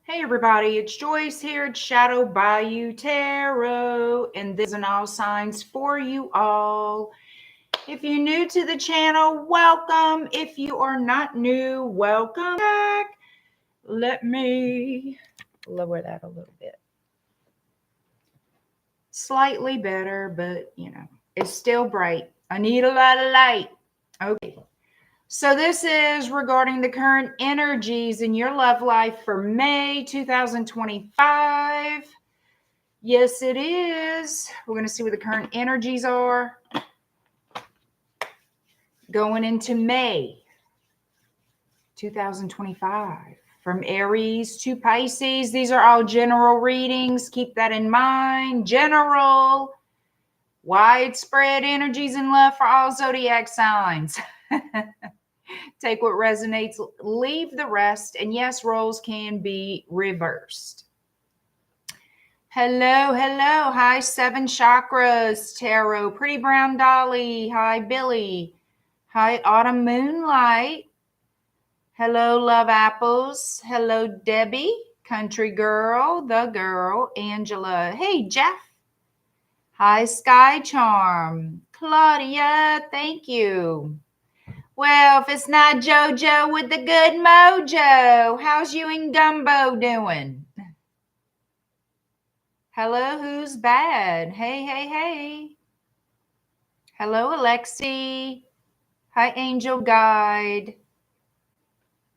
Hey everybody, it's Joyce here at Shadow Bayou Tarot, and this is an all signs for you all. If you're new to the channel, welcome. If you are not new, welcome back. Let me lower that a little bit. Slightly better, but you know, it's still bright. I need a lot of light. Okay. So this is regarding the current energies in your love life for May 2025. Yes, it is. We're going to see what the current energies are going into May 2025. From Aries to Pisces. These are all general readings. Keep that in mind. General, widespread energies in love for all zodiac signs. Take what resonates, leave the rest, and yes, roles can be reversed. Hello, hello. Hi, Seven Chakras Tarot. Pretty Brown Dolly. Hi, Billy. Hi, Autumn Moonlight. Hello, Love Apples. Hello, Debbie. Country Girl, The Girl. Angela. Hey, Jeff. Hi, Sky Charm. Claudia, thank you. Well, if it's not JoJo with the good mojo, how's you and Gumbo doing? Hello, who's bad? Hey, hey, hey. Hello, Alexi. Hi, Angel Guide.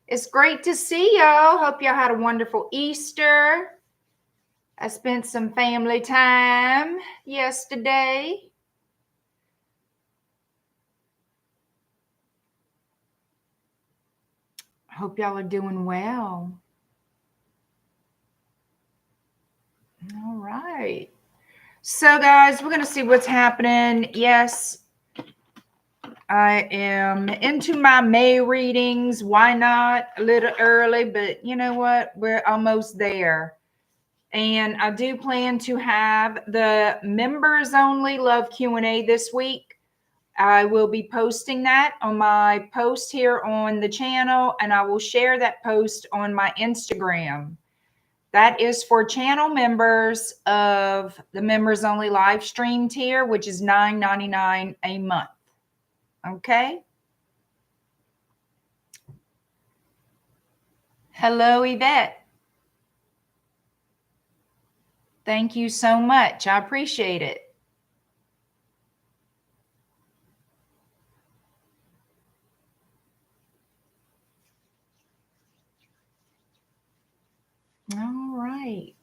It's great to see y'all. Hope y'all had a wonderful Easter. I spent some family time yesterday. Hope y'all are doing well. All right. So, guys, we're going to see what's happening. Yes, I am into my May readings. Why not? A little early, but you know what? We're almost there. And I do plan to have the members only love Q&A this week. I will be posting that on my post here on the channel, and I will share that post on my Instagram. That is for channel members of the members only live stream tier, which is $9.99 a month. Okay. Hello, Yvette. Thank you so much. I appreciate it. All right.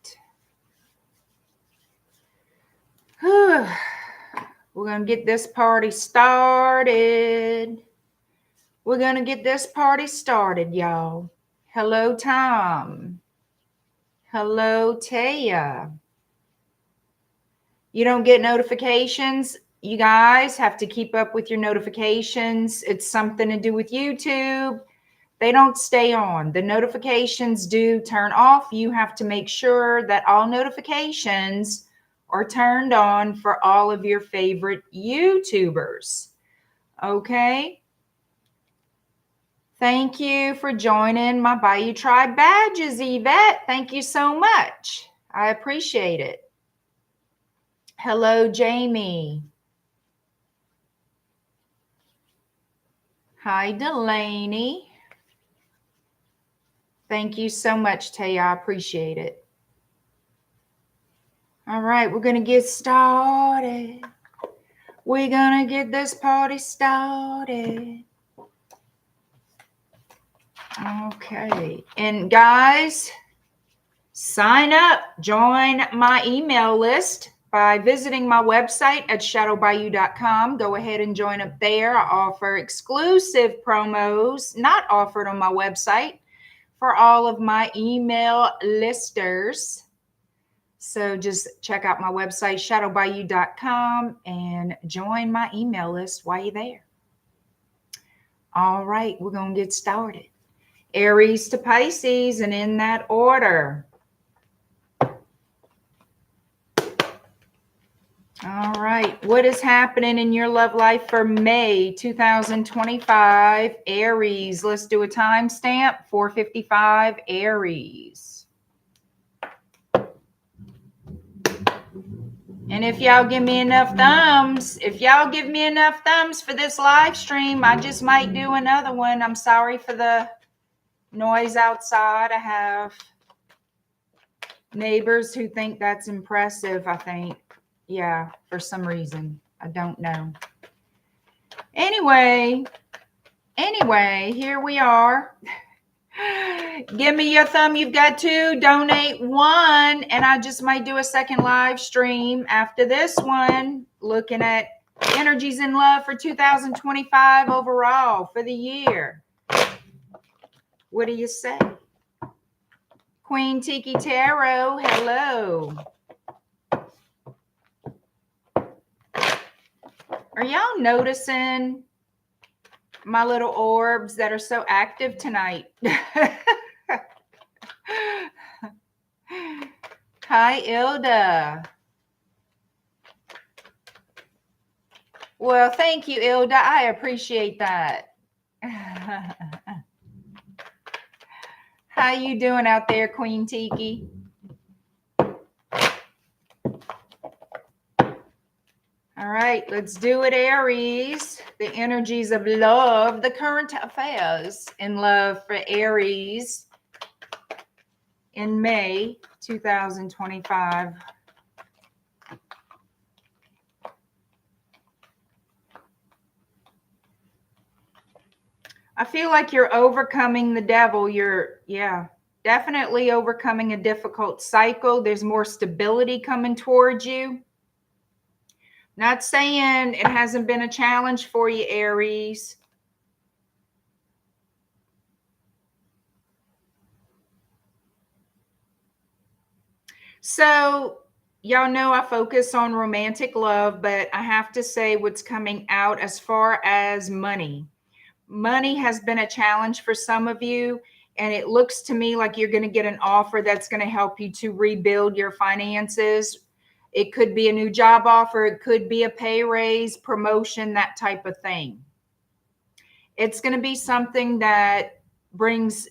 We're going to get this party started. We're going to get this party started, y'all. Hello, Tom. Hello, Taya. You don't get notifications? You guys have to keep up with your notifications. It's something to do with YouTube. They don't stay on. The notifications do turn off. You have to make sure that all notifications are turned on for all of your favorite YouTubers. Okay? Thank you for joining my Bayou Tribe badges, Yvette. Thank you so much. I appreciate it. Hello, Jamie. Hi, Delaney. Thank you so much, Taya. I appreciate it. All right, we're going to get started. We're going to get this party started. Okay. And guys, sign up. Join my email list by visiting my website at shadowbayou.com. Go ahead and join up there. I offer exclusive promos not offered on my website for all of my email listers. So just check out my website, shadowbayou.com, and join my email list while you're there. All right, we're going to get started. Aries to Pisces, and in that order. All right, what is happening in your love life for May 2025? Aries, let's do a timestamp, 4:55, Aries. And if y'all give me enough thumbs, for this live stream, I just might do another one. I'm sorry for the noise outside. I have neighbors who think that's impressive, I think. Yeah, for some reason. I don't know. Anyway, here we are. Give me your thumb. You've got 2. Donate 1. And I just might do a second live stream after this one, looking at energies in love for 2025 overall for the year. What do you say? Queen Tiki Tarot, hello. Are y'all noticing my little orbs that are so active tonight? Hi, Ilda. Well, thank you, Ilda. I appreciate that. How you doing out there, Queen Tiki? All right, let's do it, Aries. The energies of love, the current affairs in love for Aries in May 2025. I feel like you're overcoming the devil. You're, definitely overcoming a difficult cycle. There's more stability coming towards you. Not saying it hasn't been a challenge for you, Aries. So, y'all know I focus on romantic love, but I have to say what's coming out as far as money. Money has been a challenge for some of you, and it looks to me like you're going to get an offer that's going to help you to rebuild your finances. It could be a new job offer. It could be a pay raise, promotion, that type of thing. It's going to be something that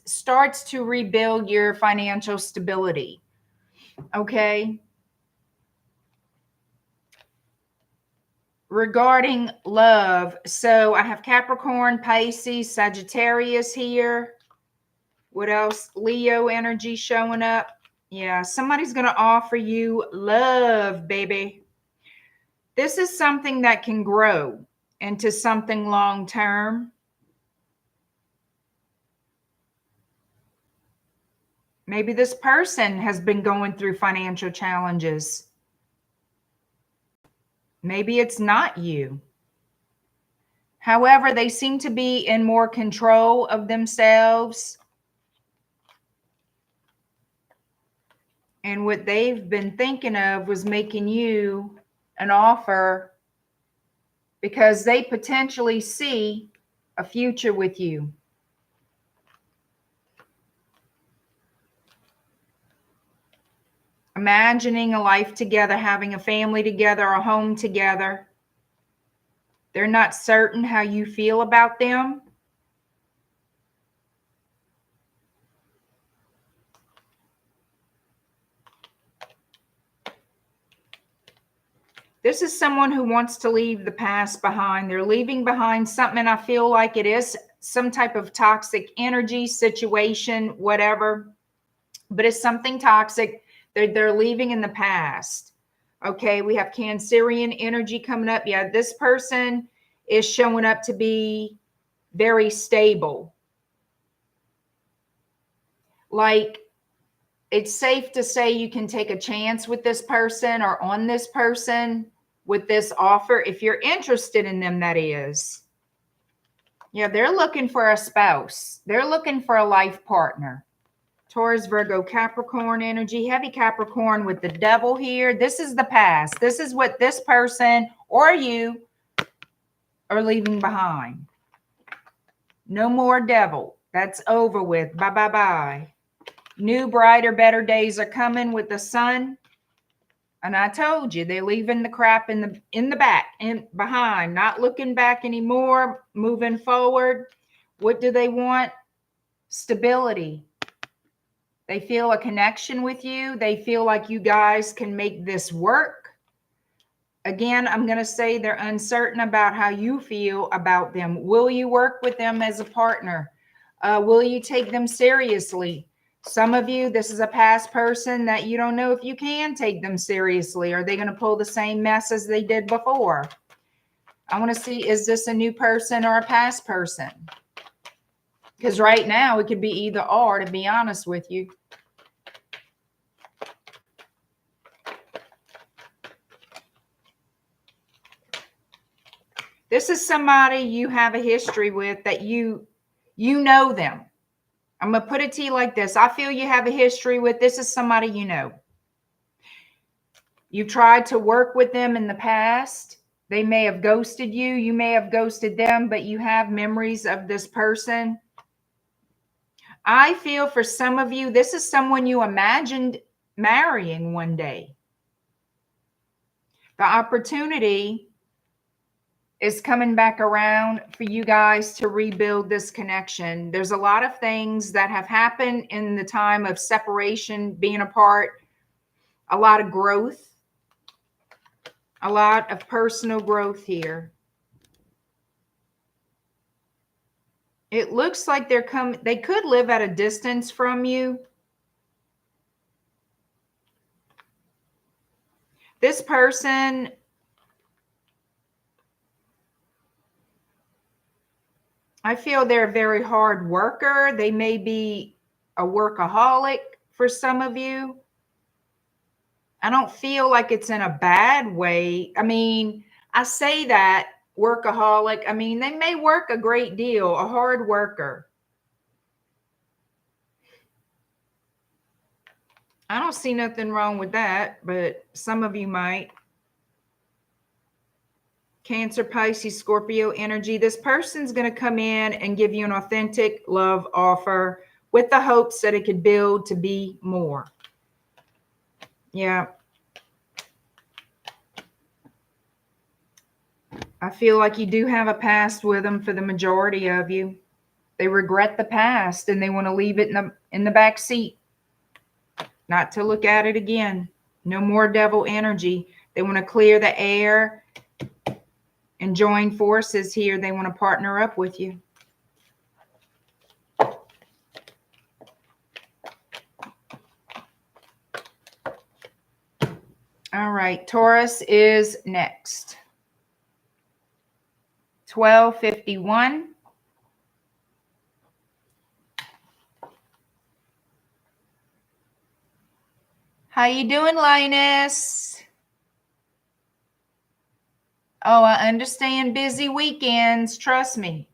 starts to rebuild your financial stability. Okay. Regarding love, so I have Capricorn, Pisces, Sagittarius here. What else? Leo energy showing up. Yeah, somebody's going to offer you love, baby. This is something that can grow into something long term. Maybe this person has been going through financial challenges. Maybe it's not you. However, they seem to be in more control of themselves. And what they've been thinking of was making you an offer because they potentially see a future with you. Imagining a life together, having a family together, a home together. They're not certain how you feel about them. This is someone who wants to leave the past behind. They're leaving behind something, and I feel like it is some type of toxic energy, situation, whatever. But it's something toxic. They're leaving in the past. Okay, we have Cancerian energy coming up. Yeah, this person is showing up to be very stable. Like, it's safe to say you can take a chance with this person or on this person with this offer if you're interested in them, that is. Yeah, they're looking for a spouse. They're looking for a life partner. Taurus, Virgo, Capricorn energy, heavy Capricorn with the devil here. This is the past. This is what this person or you are leaving behind. No more devil. That's over with. Bye, bye, bye. New, brighter, better days are coming with the sun. And I told you, they're leaving the crap in the back and behind, not looking back anymore, moving forward. What do they want? Stability. They feel a connection with you. They feel like you guys can make this work. Again, I'm going to say they're uncertain about how you feel about them. Will you work with them as a partner? Will you take them seriously? Some of you, this is a past person that you don't know if you can take them seriously. Are they going to pull the same mess as they did before? I want to see, is this a new person or a past person? Because right now it could be either or, to be honest with you. This is somebody you have a history with, that you know them. I'm going to put it to you like this. I feel you have a history with, this is somebody you know. You tried to work with them in the past. They may have ghosted you. You may have ghosted them, but you have memories of this person. I feel for some of you, this is someone you imagined marrying one day. The opportunity is coming back around for you guys to rebuild this connection. There's a lot of things that have happened in the time of separation, being apart, a lot of growth, a lot of personal growth here. It looks like they could live at a distance from you. This person, I feel they're a very hard worker. They may be a workaholic for some of you. I don't feel like it's in a bad way. I mean, I say that, workaholic. I mean, they may work a great deal, a hard worker. I don't see nothing wrong with that, but some of you might. Cancer, Pisces, Scorpio energy. This person's going to come in and give you an authentic love offer with the hopes that it could build to be more. Yeah. I feel like you do have a past with them for the majority of you. They regret the past and they want to leave it in the back seat. Not to look at it again. No more devil energy. They want to clear the air and join forces here. They want to partner up with you. All right, Taurus is next. 1251. How you doing, Linus? Oh, I understand busy weekends. Trust me.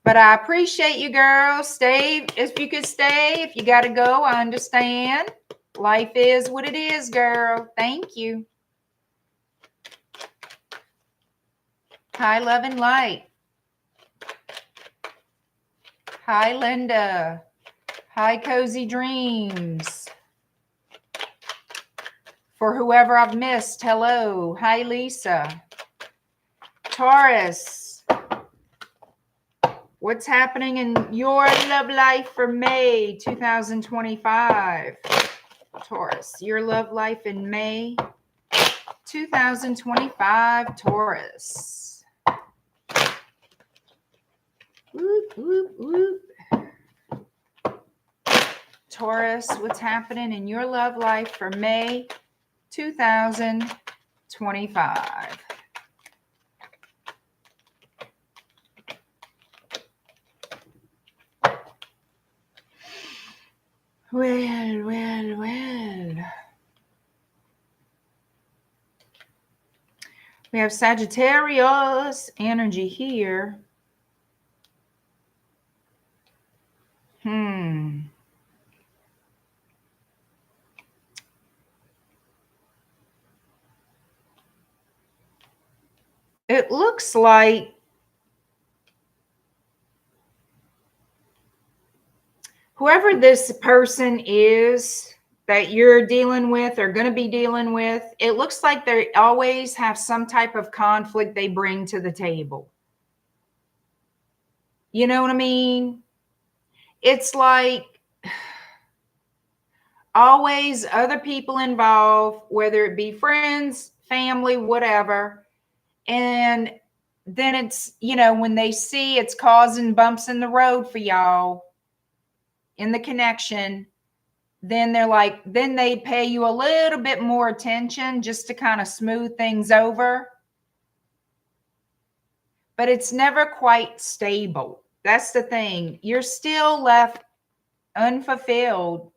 But I appreciate you, girl. Stay if you could stay. If you got to go, I understand. Life is what it is, girl. Thank you. Hi, Love and Light. Hi, Linda. Hi, Cozy Dreams. For whoever I've missed, hello. Hi, Lisa. Taurus. What's happening in your love life for May 2025? Taurus, your love life in May 2025, Taurus. Whoop, whoop, whoop. Taurus, what's happening in your love life for May 2025? Well. We have Sagittarius energy here. It looks like whoever this person is that you're dealing with or going to be dealing with, it looks like they always have some type of conflict they bring to the table. You know what I mean? It's like Always other people involved, whether it be friends, family, whatever. And then it's, when they see it's causing bumps in the road for y'all in the connection, then they're like, then they pay you a little bit more attention just to kind of smooth things over. But it's never quite stable. That's the thing. You're still left unfulfilled.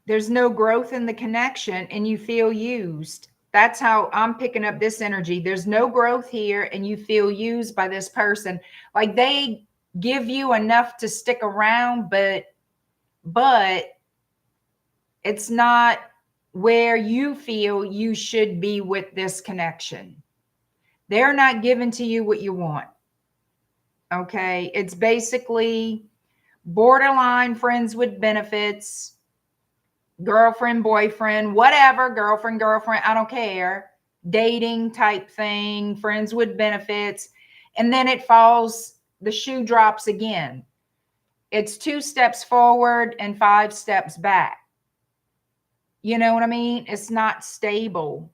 There's no growth in the connection and you feel used. That's how I'm picking up this energy. There's no growth here and you feel used by this person. Like they give you enough to stick around, but it's not where you feel you should be with this connection. They're not giving to you what you want. Okay. It's basically borderline friends with benefits, girlfriend, boyfriend, whatever, girlfriend, I don't care, dating type thing, friends with benefits. And then it falls, the shoe drops again. It's 2 steps forward and 5 steps back. You know what I mean? It's not stable.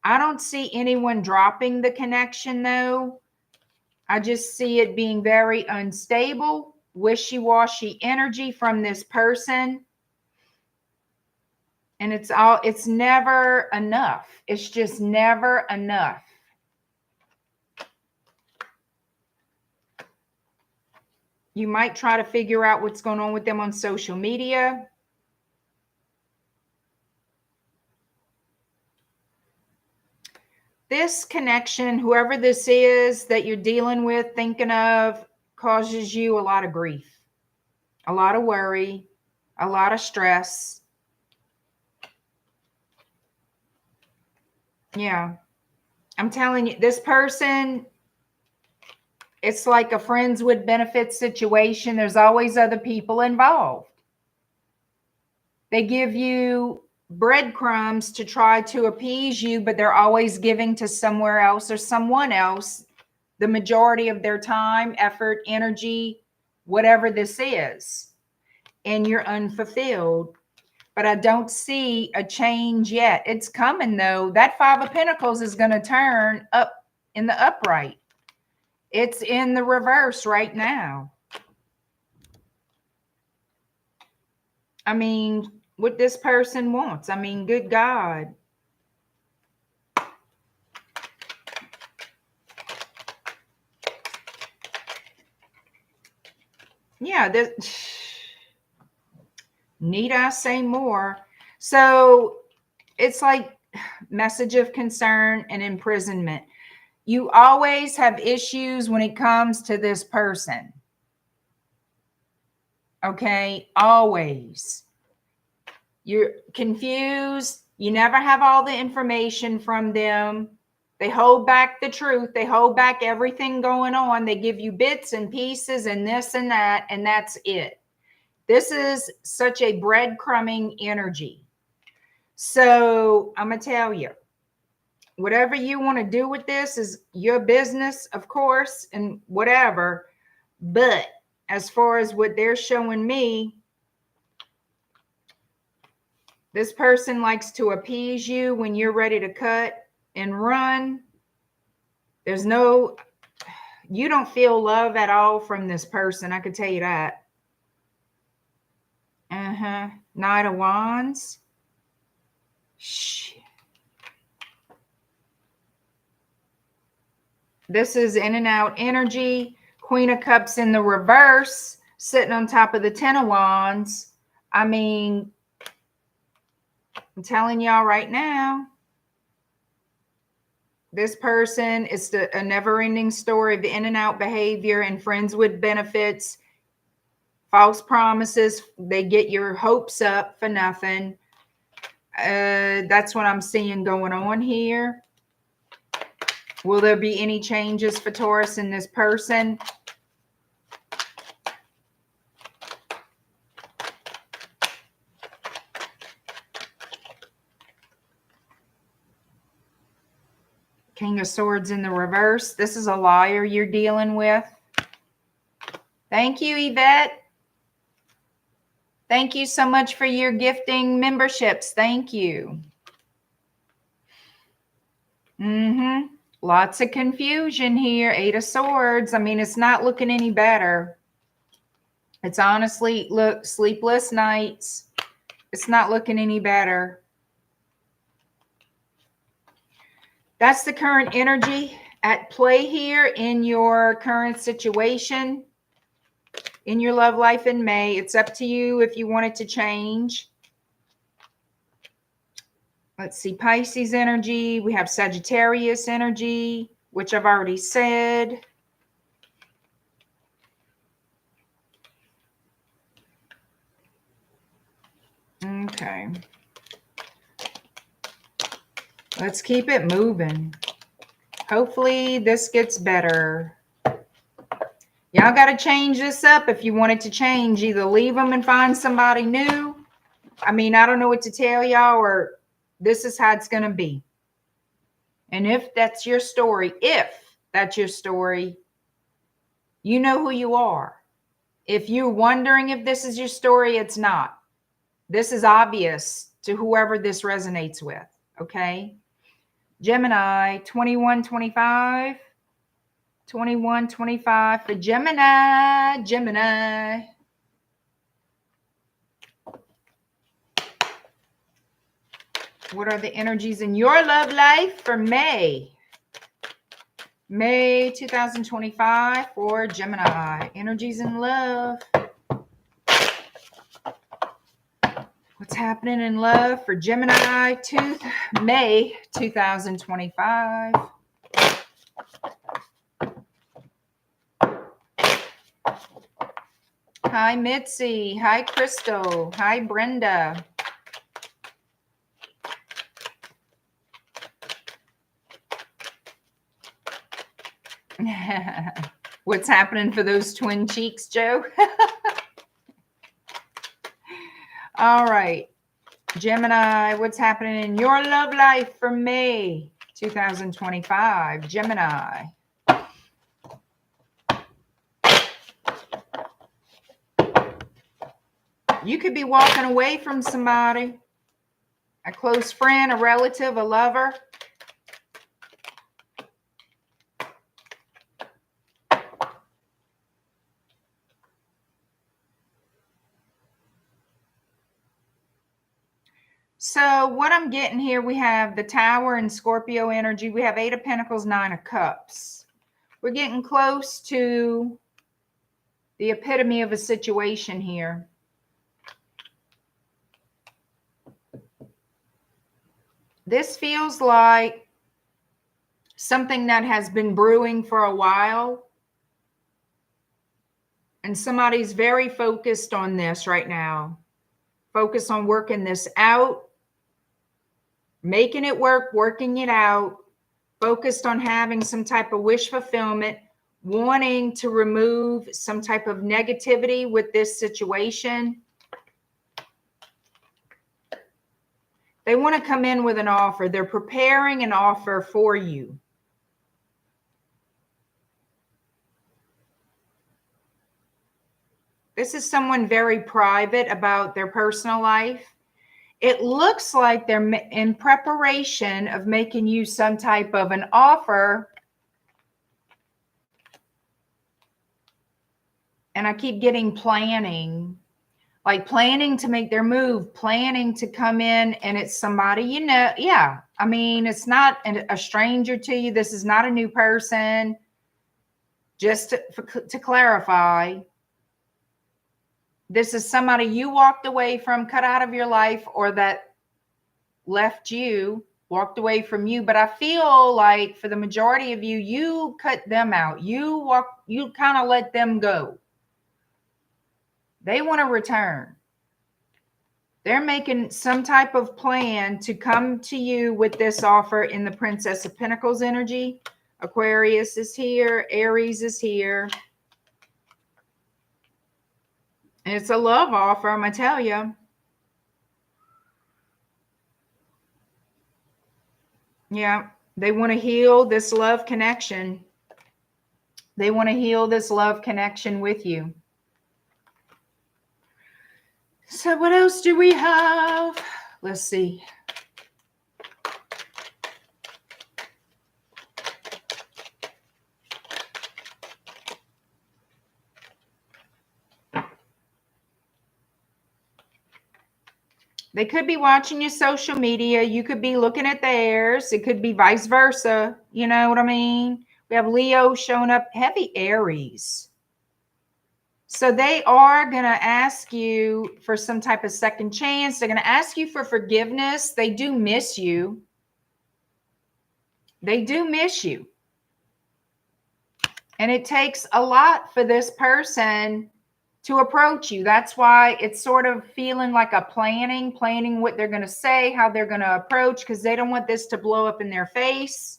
I don't see anyone dropping the connection though. I just see it being very unstable, wishy-washy energy from this person. And it's never enough. It's just never enough. You might try to figure out what's going on with them on social media. This connection, whoever this is that you're dealing with, thinking of, causes you a lot of grief, a lot of worry, a lot of stress. Yeah. I'm telling you, this person, it's like a friends with benefits situation. There's always other people involved. They give you breadcrumbs to try to appease you, but they're always giving to somewhere else or someone else the majority of their time, effort, energy, whatever this is. And you're unfulfilled. But I don't see a change yet. It's coming though. That 5 of Pentacles is going to turn up in the upright. It's in the reverse right now. I mean, what this person wants. I mean, good God. Yeah, need I say more? So it's like message of concern and imprisonment. You always have issues when it comes to this person. Okay, always. You're confused. You never have all the information from them. They hold back the truth. They hold back everything going on. They give you bits and pieces and this and that, and that's it. This is such a breadcrumbing energy. So I'm going to tell you, whatever you want to do with this is your business, of course, and whatever. But as far as what they're showing me, this person likes to appease you when you're ready to cut and run. There's no, you don't feel love at all from this person. I could tell you that. Knight of Wands. This is in and out energy. Queen of Cups in the reverse, sitting on top of the 10 of Wands. I mean, I'm telling y'all right now, this person is a never-ending story of in and out behavior and friends with benefits, false promises. They get your hopes up for nothing. That's what I'm seeing going on here. Will there be any changes for Taurus in this person? King of Swords in the reverse. This is a liar you're dealing with. Thank you, Yvette. Thank you so much for your gifting memberships. Thank you. Lots of confusion here. 8 of Swords. I mean, it's not looking any better. It's honestly, look, sleepless nights. It's not looking any better. That's the current energy at play here in your current situation, in your love life in May. It's up to you if you want it to change. Let's see, Pisces energy. We have Sagittarius energy, which I've already said. Okay. Let's keep it moving. Hopefully this gets better. Y'all got to change this up if you want it to change. Either leave them and find somebody new. I mean, I don't know what to tell y'all, or this is how it's going to be. And if that's your story, you know who you are. If you're wondering if this is your story, it's not. This is obvious to whoever this resonates with, okay? Gemini, 2125. 2125 for Gemini. Gemini. What are the energies in your love life for May? May 2025 for Gemini. Energies in love. What's happening in love for Gemini to May 2025? Hi, Mitzi. Hi, Crystal. Hi, Brenda. What's happening for those twin cheeks, Joe? All right. Gemini, what's happening in your love life for May 2025? Gemini. You could be walking away from somebody, a close friend, a relative, a lover. So what I'm getting here, we have the Tower and Scorpio energy. We have 8 of Pentacles, 9 of Cups. We're getting close to the epitome of a situation here. This feels like something that has been brewing for a while. And somebody's very focused on this right now. Focused on working this out. Making it work, working it out, focused on having some type of wish fulfillment, wanting to remove some type of negativity with this situation. They want to come in with an offer. They're preparing an offer for you. This is someone very private about their personal life. It looks like they're in preparation of making you some type of an offer. And I keep getting planning, like planning to make their move, planning to come in, and it's somebody, you know, yeah. I mean, it's not a stranger to you. This is not a new person. Just to clarify, this is somebody you walked away from, cut out of your life, or that left you, walked away from you. But I feel like for the majority of you, you cut them out. You kind of let them go. They want to return. They're making some type of plan to come to you with this offer in the Princess of Pentacles energy. Aquarius is here. Aries is here. It's a love offer, I'm going to tell you. Yeah, they want to heal this love connection. They want to heal this love connection with you. So what else do we have? Let's see. They could be watching your social media. You could be looking at theirs. It could be vice versa. You know what I mean? We have Leo showing up, heavy Aries. So they are going to ask you for some type of second chance. They're going to ask you for forgiveness. They do miss you. They do miss you. And it takes a lot for this person to approach you. That's why it's sort of feeling like a planning what they're going to say, how they're going to approach, because they don't want this to blow up in their face.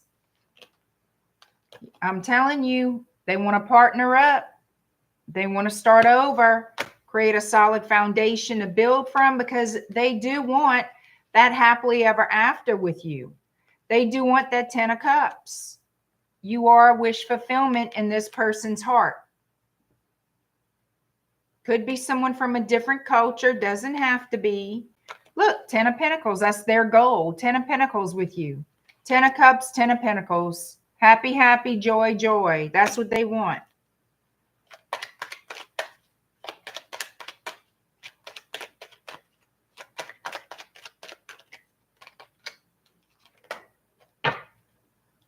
I'm telling you, they want to partner up. They want to start over, create a solid foundation to build from, because they do want that happily ever after with you. They do want that 10 of Cups. You are a wish fulfillment in this person's heart. Could be someone from a different culture. Doesn't have to be. Look, 10 of Pentacles. That's their goal. 10 of Pentacles with you. 10 of Cups, 10 of Pentacles. Happy, happy, joy, joy. That's what they want.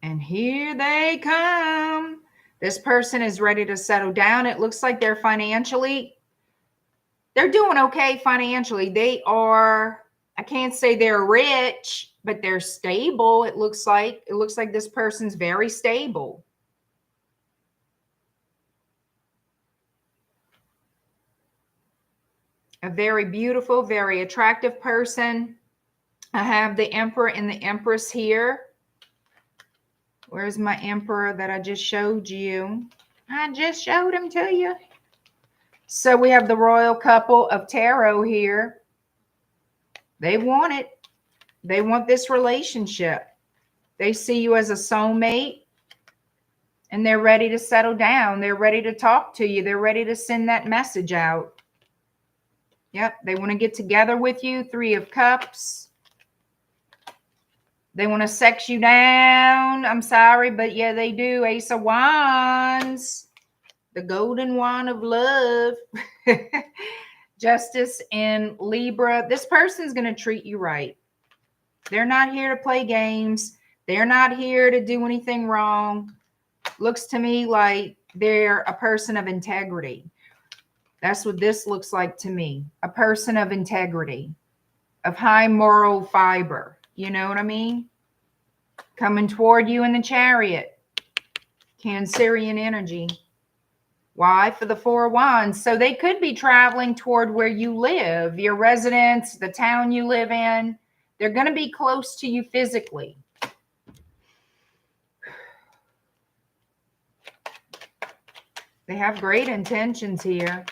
And here they come. This person is ready to settle down. It looks like they're doing okay financially. They are, I can't say they're rich, but they're stable. It looks like this person's very stable. A very beautiful, very attractive person. I have the Emperor and the Empress here. Where's my Emperor that I just showed you? I just showed him to you. So we have the royal couple of tarot here. They want it. They want this relationship. They see you as a soulmate, and they're ready to settle down. They're ready to talk to you. They're ready to send that message out. Yep, they want to get together with you. 3 of Cups. They want to sex you down. I'm sorry, but yeah, they do. Ace of Wands. The golden wand of love. Justice in Libra. This person's going to treat you right. They're not here to play games. They're not here to do anything wrong. Looks to me like they're a person of integrity. That's what this looks like to me. A person of integrity, of high moral fiber. You know what I mean? Coming toward you in the Chariot. Cancerian energy. Why? For the 4 of Wands. So they could be traveling toward where you live, your residence, the town you live in. They're going to be close to you physically. They have great intentions here.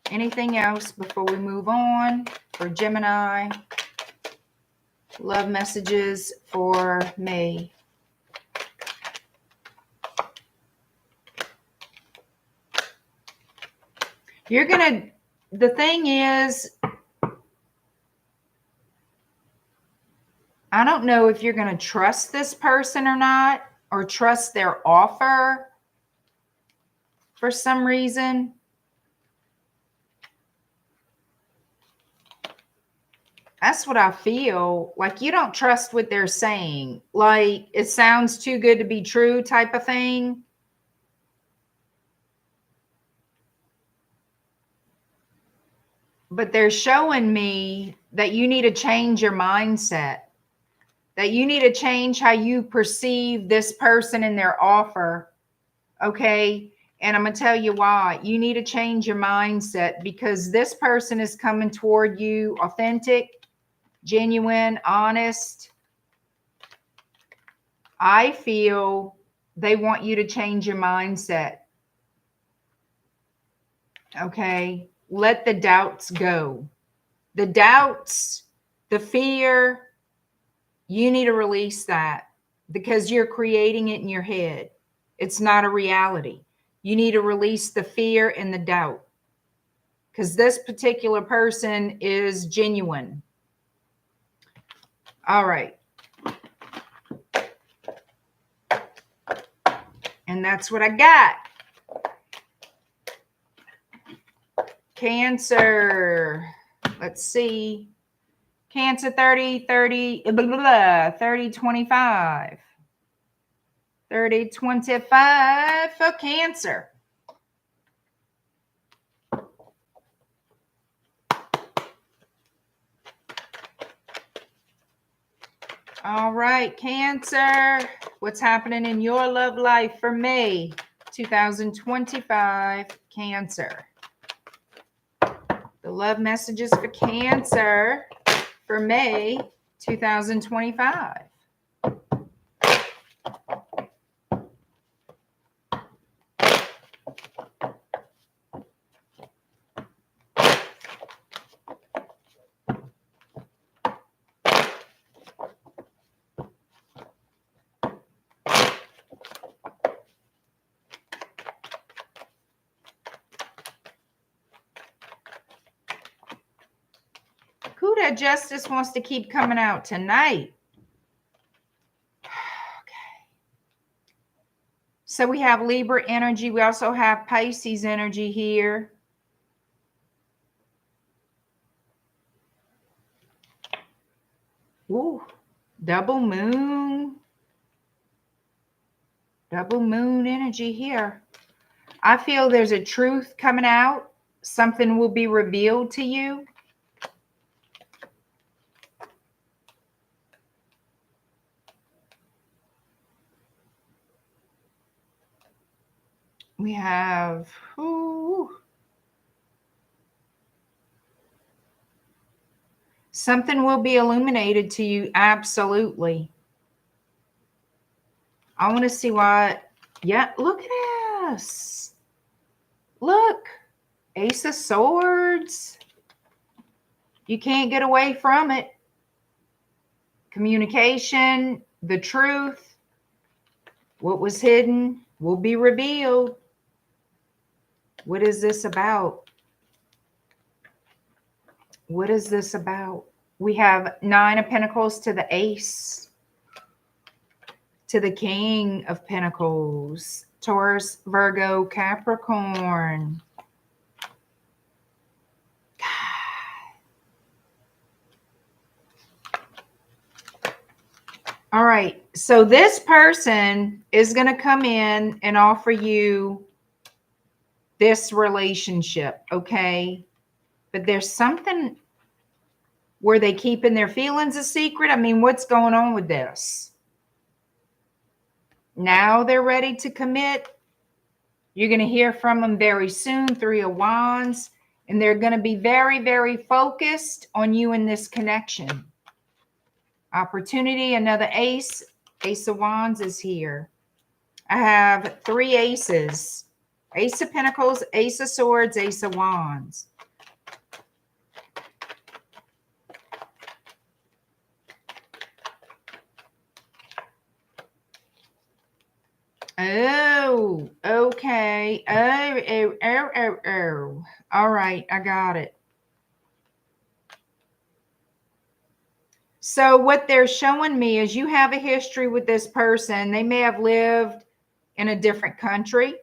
Anything else before we move on for Gemini? Love messages for May. You're going to, the thing is, I don't know if you're going to trust this person or not, or trust their offer for some reason. That's what I feel. Like you don't trust what they're saying. Like it sounds too good to be true type of thing. But they're showing me that you need to change your mindset. That you need to change how you perceive this person and their offer. Okay? And I'm going to tell you why. You need to change your mindset because this person is coming toward you authentic, genuine, honest. I feel they want you to change your mindset. Okay? Let the doubts go. The doubts, the fear, you need to release that because you're creating it in your head. It's not a reality. You need to release the fear and the doubt because this particular person is genuine. All right. And that's what I got. Cancer. Let's see. Cancer 30, 30, 30, 25. 30, 25 for Cancer. All right, Cancer. What's happening in your love life for May 2025, Cancer? The love messages for Cancer for May 2025. Who that justice wants to keep coming out tonight? Okay. So we have Libra energy. We also have Pisces energy here. Ooh, double moon. Double moon energy here. I feel there's a truth coming out. Something will be revealed to you. We have, something will be illuminated to you. Absolutely. I want to see what, yeah, look at this. Look, Ace of Swords. You can't get away from it. Communication, the truth, what was hidden will be revealed. What is this about? What is this about? We have 9 of Pentacles to the Ace, to the King of Pentacles, Taurus, Virgo, Capricorn. All right. So this person is going to come in and offer you this relationship. Okay. But there's something where they keeping their feelings a secret. I mean, what's going on with this? Now they're ready to commit. You're going to hear from them very soon. 3 of Wands. And they're going to be very, very focused on you in this connection. Opportunity, another ace. Ace of Wands is here. I have 3 aces. Ace of Pentacles, Ace of Swords, Ace of Wands. Oh, okay. Oh. All right, I got it. So what they're showing me is you have a history with this person. They may have lived in a different country.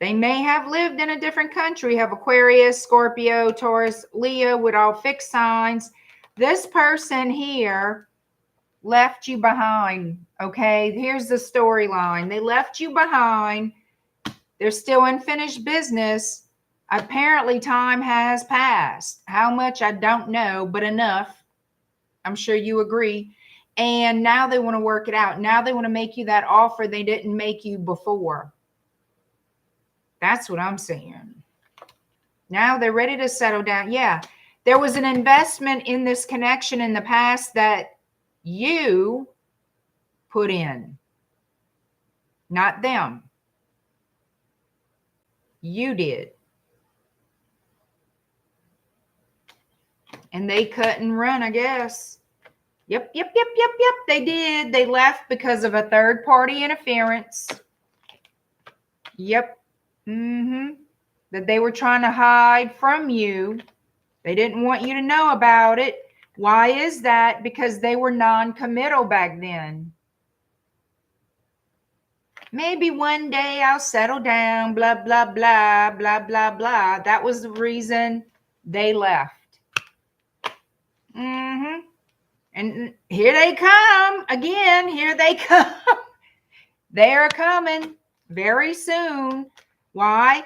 They may have lived in a different country. You have Aquarius, Scorpio, Taurus, Leo with all fixed signs. This person here left you behind. Okay, here's the storyline. They left you behind. They're still unfinished business. Apparently time has passed. How much, I don't know, but enough. I'm sure you agree. And now they want to work it out. Now they want to make you that offer they didn't make you before. That's what I'm saying. Now they're ready to settle down. Yeah, there was an investment in this connection in the past that you put in, not them. You did. And they cut and run, I guess. Yep. They did. They left because of a third party interference. Yep. The that they were trying to hide from you. They didn't want you to know about it. Why is that? Because they were non-committal back then. Maybe one day I'll settle down, blah, blah, blah, blah, blah, blah. That was the reason they left. And here they come again. Here they come. They're coming very soon. Why?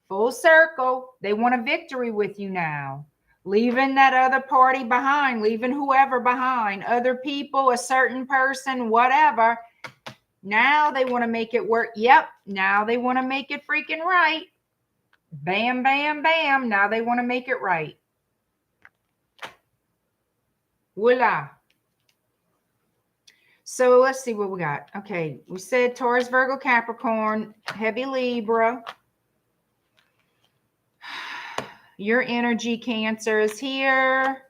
Full circle. They want a victory with you now. Leaving that other party behind, leaving whoever behind, other people, a certain person, whatever. Now they want to make it work. Yep. Now they want to make it freaking right. Bam, bam, bam. Now they want to make it right. Voila. So let's see what we got. Okay. We said Taurus, Virgo, Capricorn, heavy Libra. Your energy, Cancer, is here.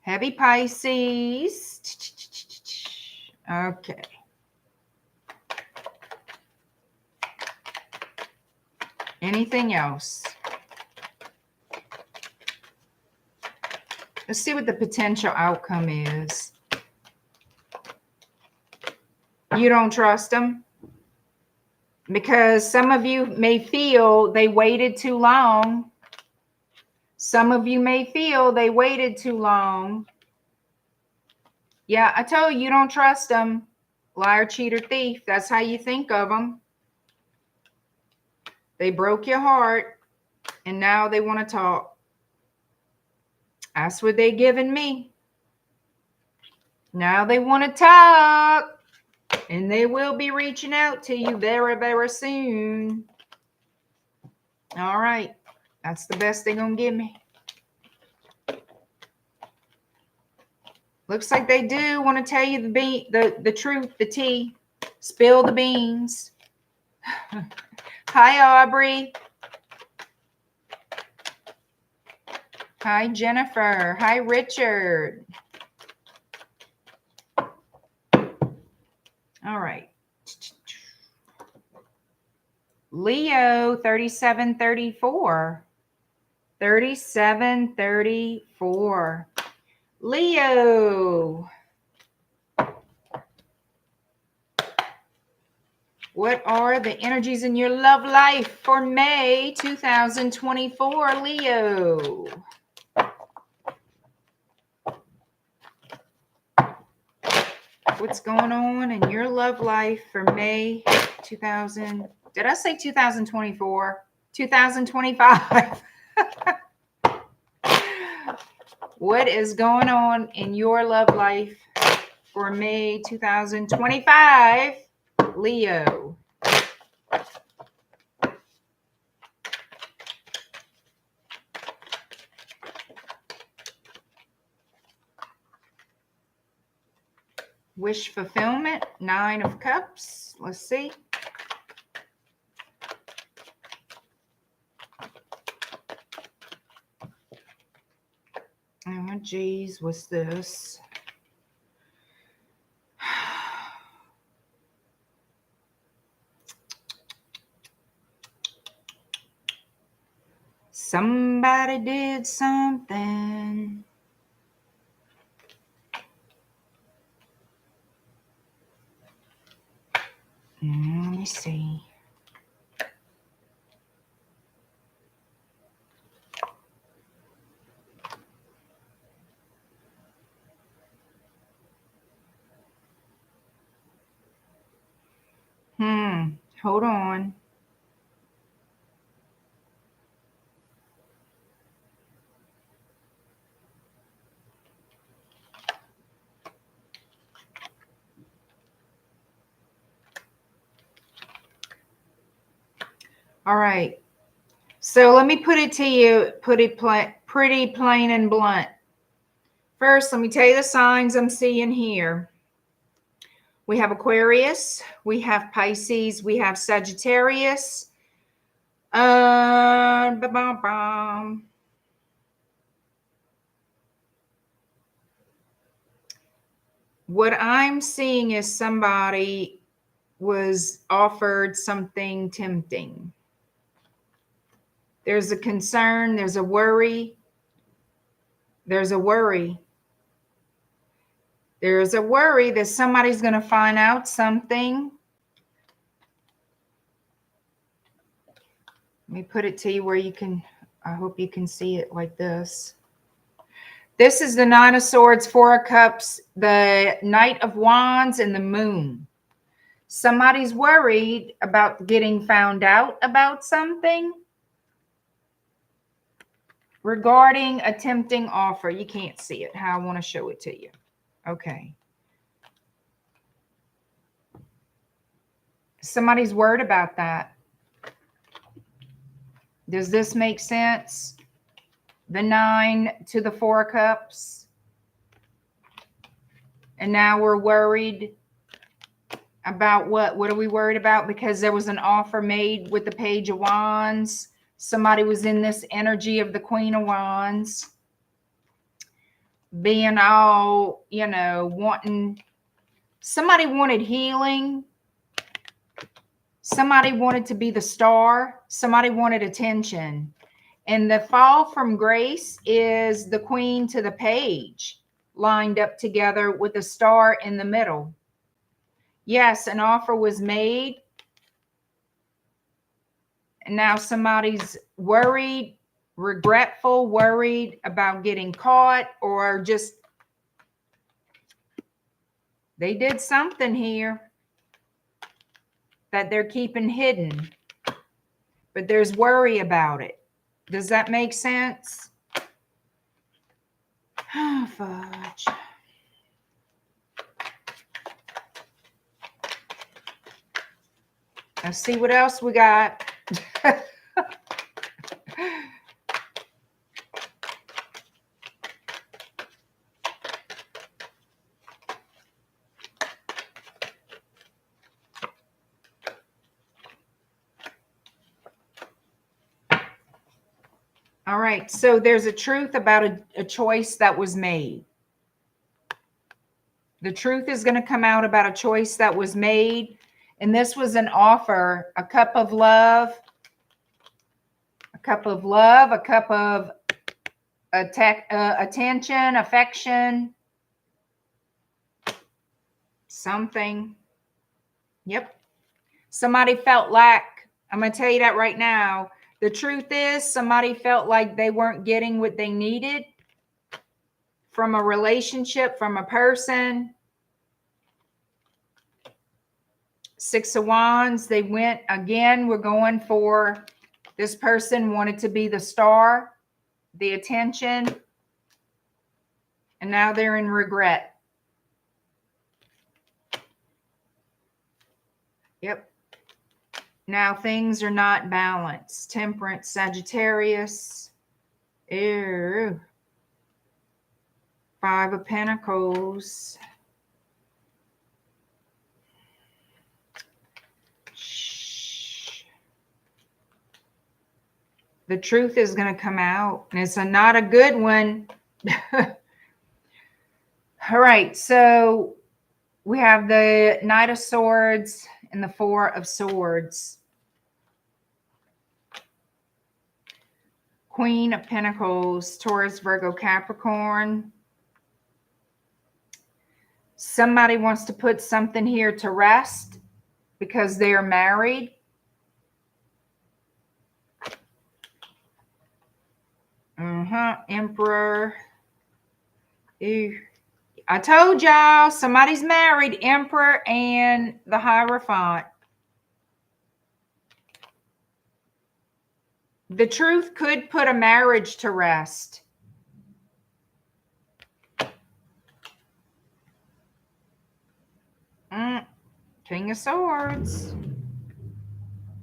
Heavy Pisces. Okay. Anything else? Let's see what the potential outcome is. You don't trust them? Because some of you may feel they waited too long. Some of you may feel they waited too long. Yeah, I told you, you don't trust them. Liar, cheater, thief. That's how you think of them. They broke your heart, and now they want to talk. That's what they're giving me. Now they want to talk, and they will be reaching out to you very, very soon. All right. That's the best they're going to give me. Looks like they do want to tell you the truth, the tea. Spill the beans. Hi, Aubrey. Hi, Jennifer. Hi, Richard. All right. Leo, 3734. 3734. Leo. What are the energies in your love life for May 2024, Leo? What's going on in your love life for May 2000? Did I say 2024? 2025. What is going on in your love life for May 2025, Leo? Wish fulfillment, 9 of Cups. Let's see. Oh, geez, what's this? Somebody did something. Let me see. Hold on. All right. So let me put it to you, pretty plain and blunt. First, let me tell you the signs I'm seeing here. We have Aquarius, we have Pisces, we have Sagittarius. What I'm seeing is somebody was offered something tempting. There's a concern, there's a worry. There's a worry. There's a worry that somebody's going to find out something. Let me put it to you where you can, I hope you can see it like this. This is the Nine of Swords, Four of Cups, the Knight of Wands, and the Moon. Somebody's worried about getting found out about something regarding a tempting offer. You can't see it. How I want to show it to you. Okay. Somebody's worried about that. Does this make sense? The 9 to the 4 of Cups. And now we're worried about what? What are we worried about? Because there was an offer made with the Page of Wands. Somebody was in this energy of the Queen of Wands. Being all, you know, wanting. Somebody wanted healing. Somebody wanted to be the star. Somebody wanted attention. And the fall from grace is the Queen to the Page lined up together with a star in the middle. Yes, an offer was made. And now somebody's worried, regretful, worried about getting caught, or just they did something here that they're keeping hidden. But there's worry about it. Does that make sense? Oh, fudge. Let's see what else we got. All right, so there's a truth about a choice that was made. The truth is going to come out about a choice that was made. And this was an offer, a cup of love, a cup of love, a cup of attention, affection, something. Yep. Somebody felt lack. I'm going to tell you that right now. The truth is somebody felt like they weren't getting what they needed from a relationship, from a person. Six of Wands, they went again. We're going for this person wanted to be the star, the attention, and now they're in regret. Yep. Now things are not balanced. Temperance, Sagittarius. Ew. 5 of Pentacles. Shh. The truth is going to come out, and it's not a good one. All right, so we have the Knight of Swords and the 4 of Swords. Queen of Pentacles, Taurus, Virgo, Capricorn. Somebody wants to put something here to rest because they are married. Emperor. Ew. I told y'all somebody's married. Emperor and the Hierophant. The truth could put a marriage to rest. King of Swords.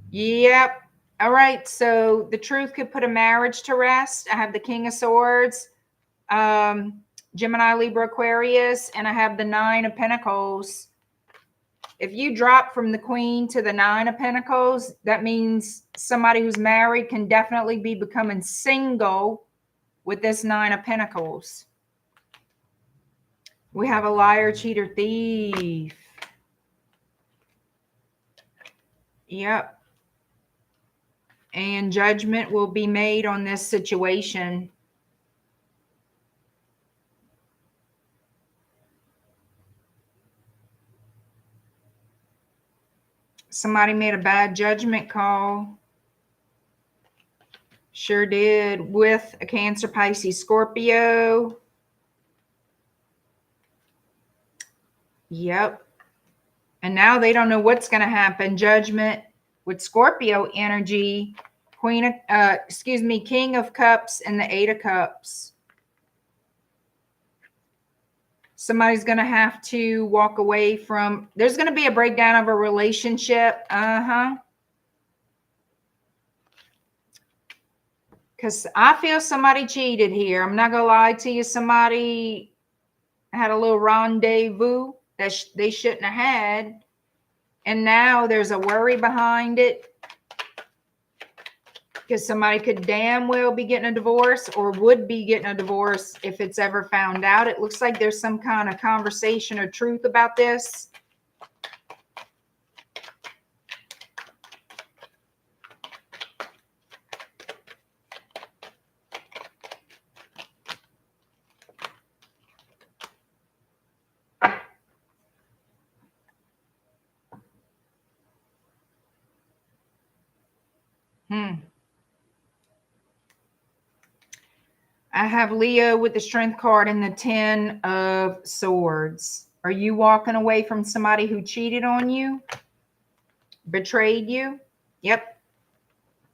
Yep. All right. So the truth could put a marriage to rest. I have the King of Swords, Gemini, Libra, Aquarius, and I have the 9 of Pentacles. If you drop from the Queen to the 9 of Pentacles, that means somebody who's married can definitely be becoming single with this 9 of Pentacles. We have a liar, cheater, thief. Yep. And judgment will be made on this situation. Somebody made a bad judgment call. Sure did, with a Cancer, Pisces, Scorpio. Yep. And now they don't know what's going to happen. Judgment with Scorpio energy, King of Cups and the Eight of Cups. Somebody's going to have to walk away from, there's going to be a breakdown of a relationship. Because I feel somebody cheated here. I'm not going to lie to you. Somebody had a little rendezvous that they shouldn't have had. And now there's a worry behind it. Because somebody could damn well be getting a divorce or would be getting a divorce if it's ever found out. It looks like there's some kind of conversation or truth about this. I have Leo with the Strength card and the 10 of Swords. Are you walking away from somebody who cheated on you? Betrayed you? Yep.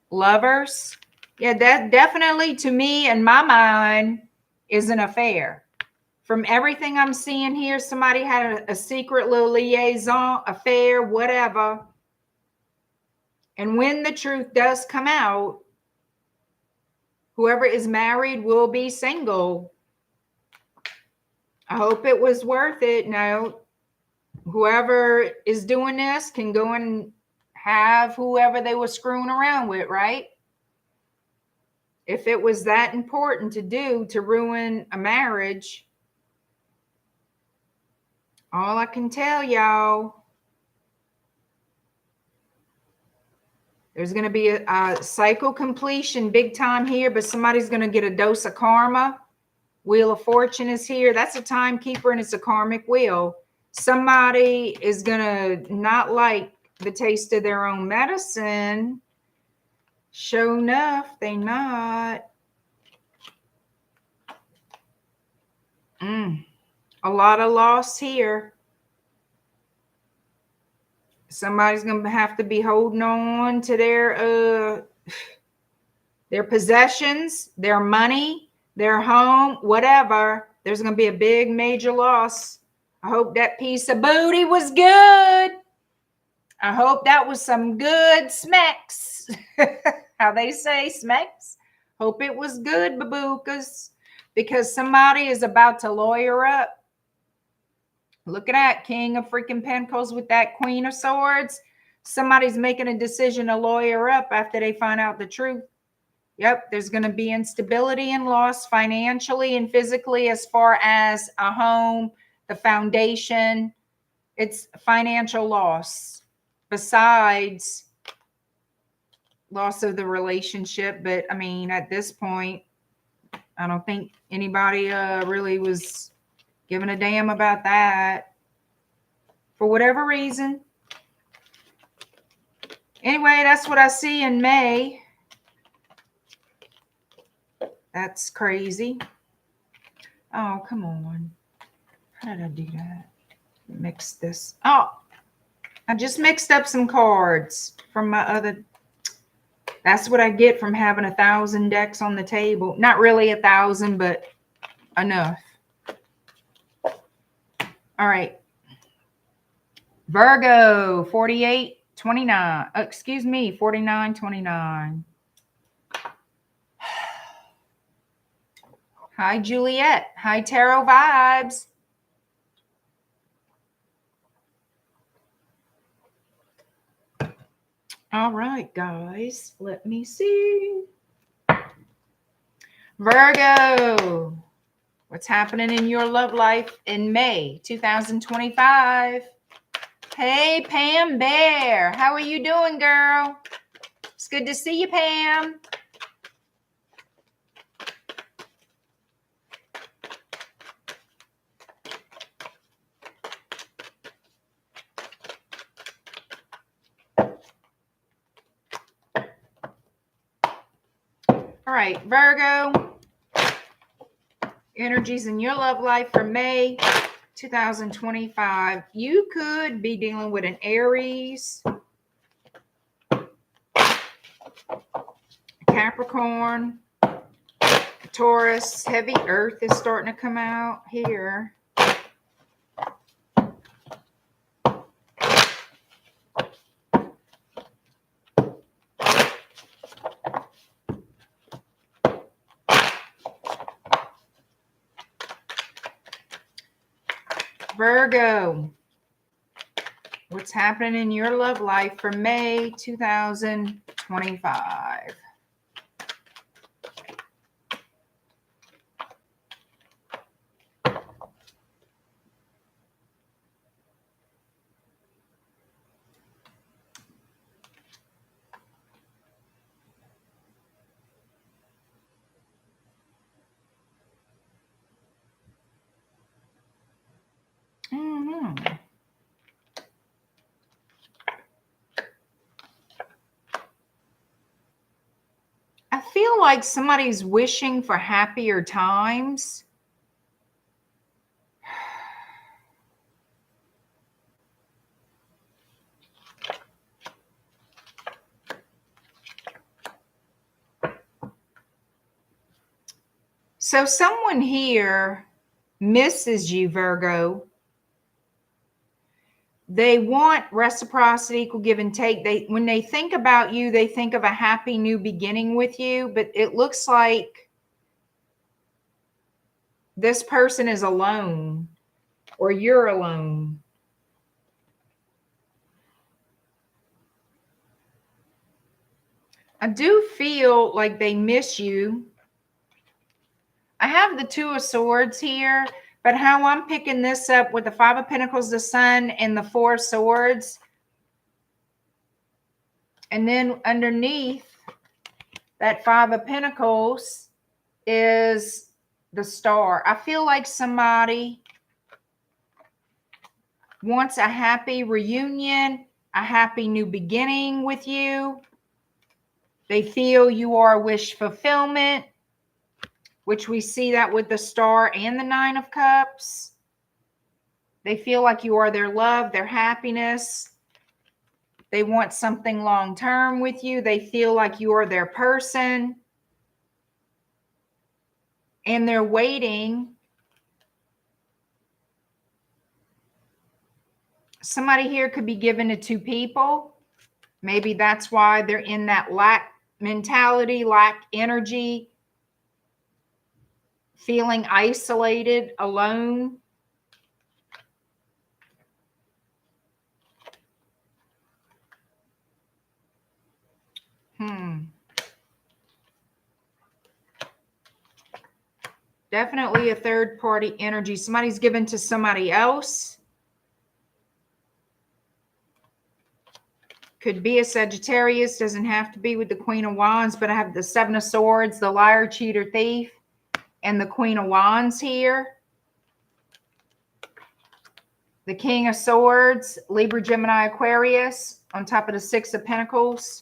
Lovers? Yeah, that definitely, to me, in my mind, is an affair. From everything I'm seeing here, somebody had a secret little liaison, affair, whatever. And when the truth does come out, whoever is married will be single. I hope it was worth it. Now, whoever is doing this can go and have whoever they were screwing around with, right? If it was that important to do to ruin a marriage, all I can tell y'all, there's going to be a cycle completion big time here, but somebody's going to get a dose of karma. Wheel of Fortune is here. That's a timekeeper and it's a karmic wheel. Somebody is going to not like the taste of their own medicine. Sure enough, they not. A lot of loss here. Somebody's going to have to be holding on to their possessions, their money, their home, whatever. There's going to be a big major loss. I hope that piece of booty was good. I hope that was some good smacks. How they say smacks. Hope it was good, babookas. Because somebody is about to lawyer up. Look at that, King of freaking Pentacles with that Queen of Swords. Somebody's making a decision to lawyer up after they find out the truth. Yep, there's going to be instability and loss financially and physically as far as a home, the foundation. It's financial loss besides loss of the relationship. But, I mean, at this point, I don't think anybody really was giving a damn about that for whatever reason. Anyway, that's what I see in May. That's crazy. Oh, come on. How did I do that? Mix this. Oh, I just mixed up some cards from my other. That's what I get from having 1,000 decks on the table. Not really 1,000, but enough. All right. Virgo, 4829. Excuse me, 4929. Hi, Juliet. Hi, Tarot Vibes. All right, guys. Let me see. Virgo. What's happening in your love life in May 2025? Hey, Pam Bear. How are you doing, girl? It's good to see you, Pam. All right, Virgo. Energies in your love life for May 2025. You could be dealing with an Aries, Capricorn, Taurus. Heavy earth is starting to come out here. Virgo, what's happening in your love life for May 2025? I feel like somebody's wishing for happier times. So someone here misses you, Virgo. They want reciprocity, equal give and take. When they think about you, they think of a happy new beginning with you, but it looks like this person is alone or you're alone. I do feel like they miss you. I have the Two of Swords here, but how I'm picking this up with the Five of Pentacles, the Sun, and the Four of Swords. And then underneath that Five of Pentacles is the Star. I feel like somebody wants a happy reunion, a happy new beginning with you. They feel you are wish fulfillment, which we see that with the Star and the Nine of Cups. They feel like you are their love, their happiness. They want something long-term with you. They feel like you are their person. And they're waiting. Somebody here could be given to two people. Maybe that's why they're in that lack mentality, lack energy, feeling isolated, alone. Definitely a third party energy. Somebody's given to somebody else. Could be a Sagittarius. Doesn't have to be with the Queen of Wands, but I have the Seven of Swords, the Liar, Cheater, Thief, and the Queen of Wands here. The King of Swords, Libra, Gemini, Aquarius, on top of the Six of Pentacles.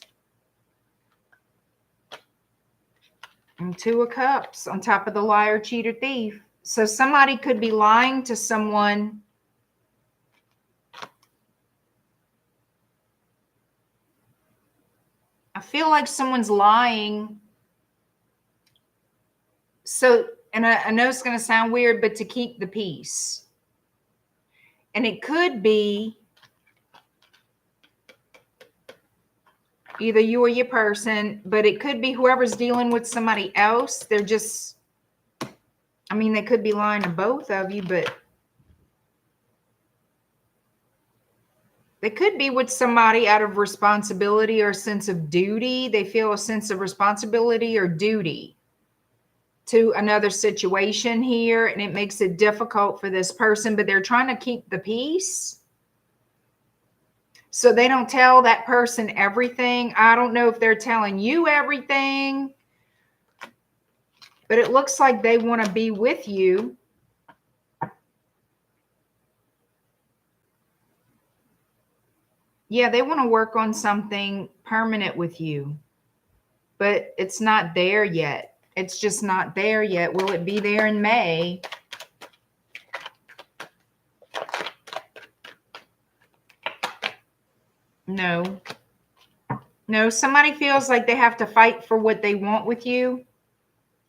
And Two of Cups on top of the Liar, Cheater, Thief. So somebody could be lying to someone. I feel like someone's lying. So, and I know it's going to sound weird, but to keep the peace. And it could be either you or your person, but it could be whoever's dealing with somebody else. They're just, I mean, they could be lying to both of you, but they could be with somebody out of responsibility or a sense of duty. They feel a sense of responsibility or duty to another situation here, and it makes it difficult for this person, but they're trying to keep the peace. So they don't tell that person everything. I don't know if they're telling you everything, but it looks like they want to be with you. Yeah, they want to work on something permanent with you, but it's not there yet. It's just not there yet. Will it be there in May? No. No, somebody feels like they have to fight for what they want with you.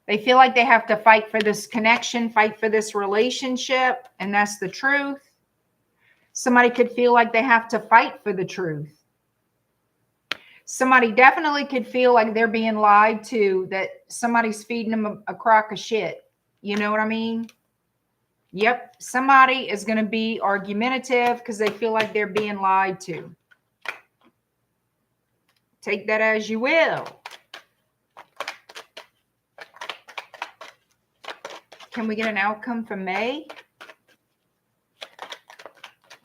They feel like they have to fight for this connection, fight for this relationship, and that's the truth. Somebody could feel like they have to fight for the truth. Somebody definitely could feel like they're being lied to, that somebody's feeding them a crock of shit. You know what I mean? Yep. Somebody is going to be argumentative because they feel like they're being lied to. Take that as you will. Can we get an outcome for May?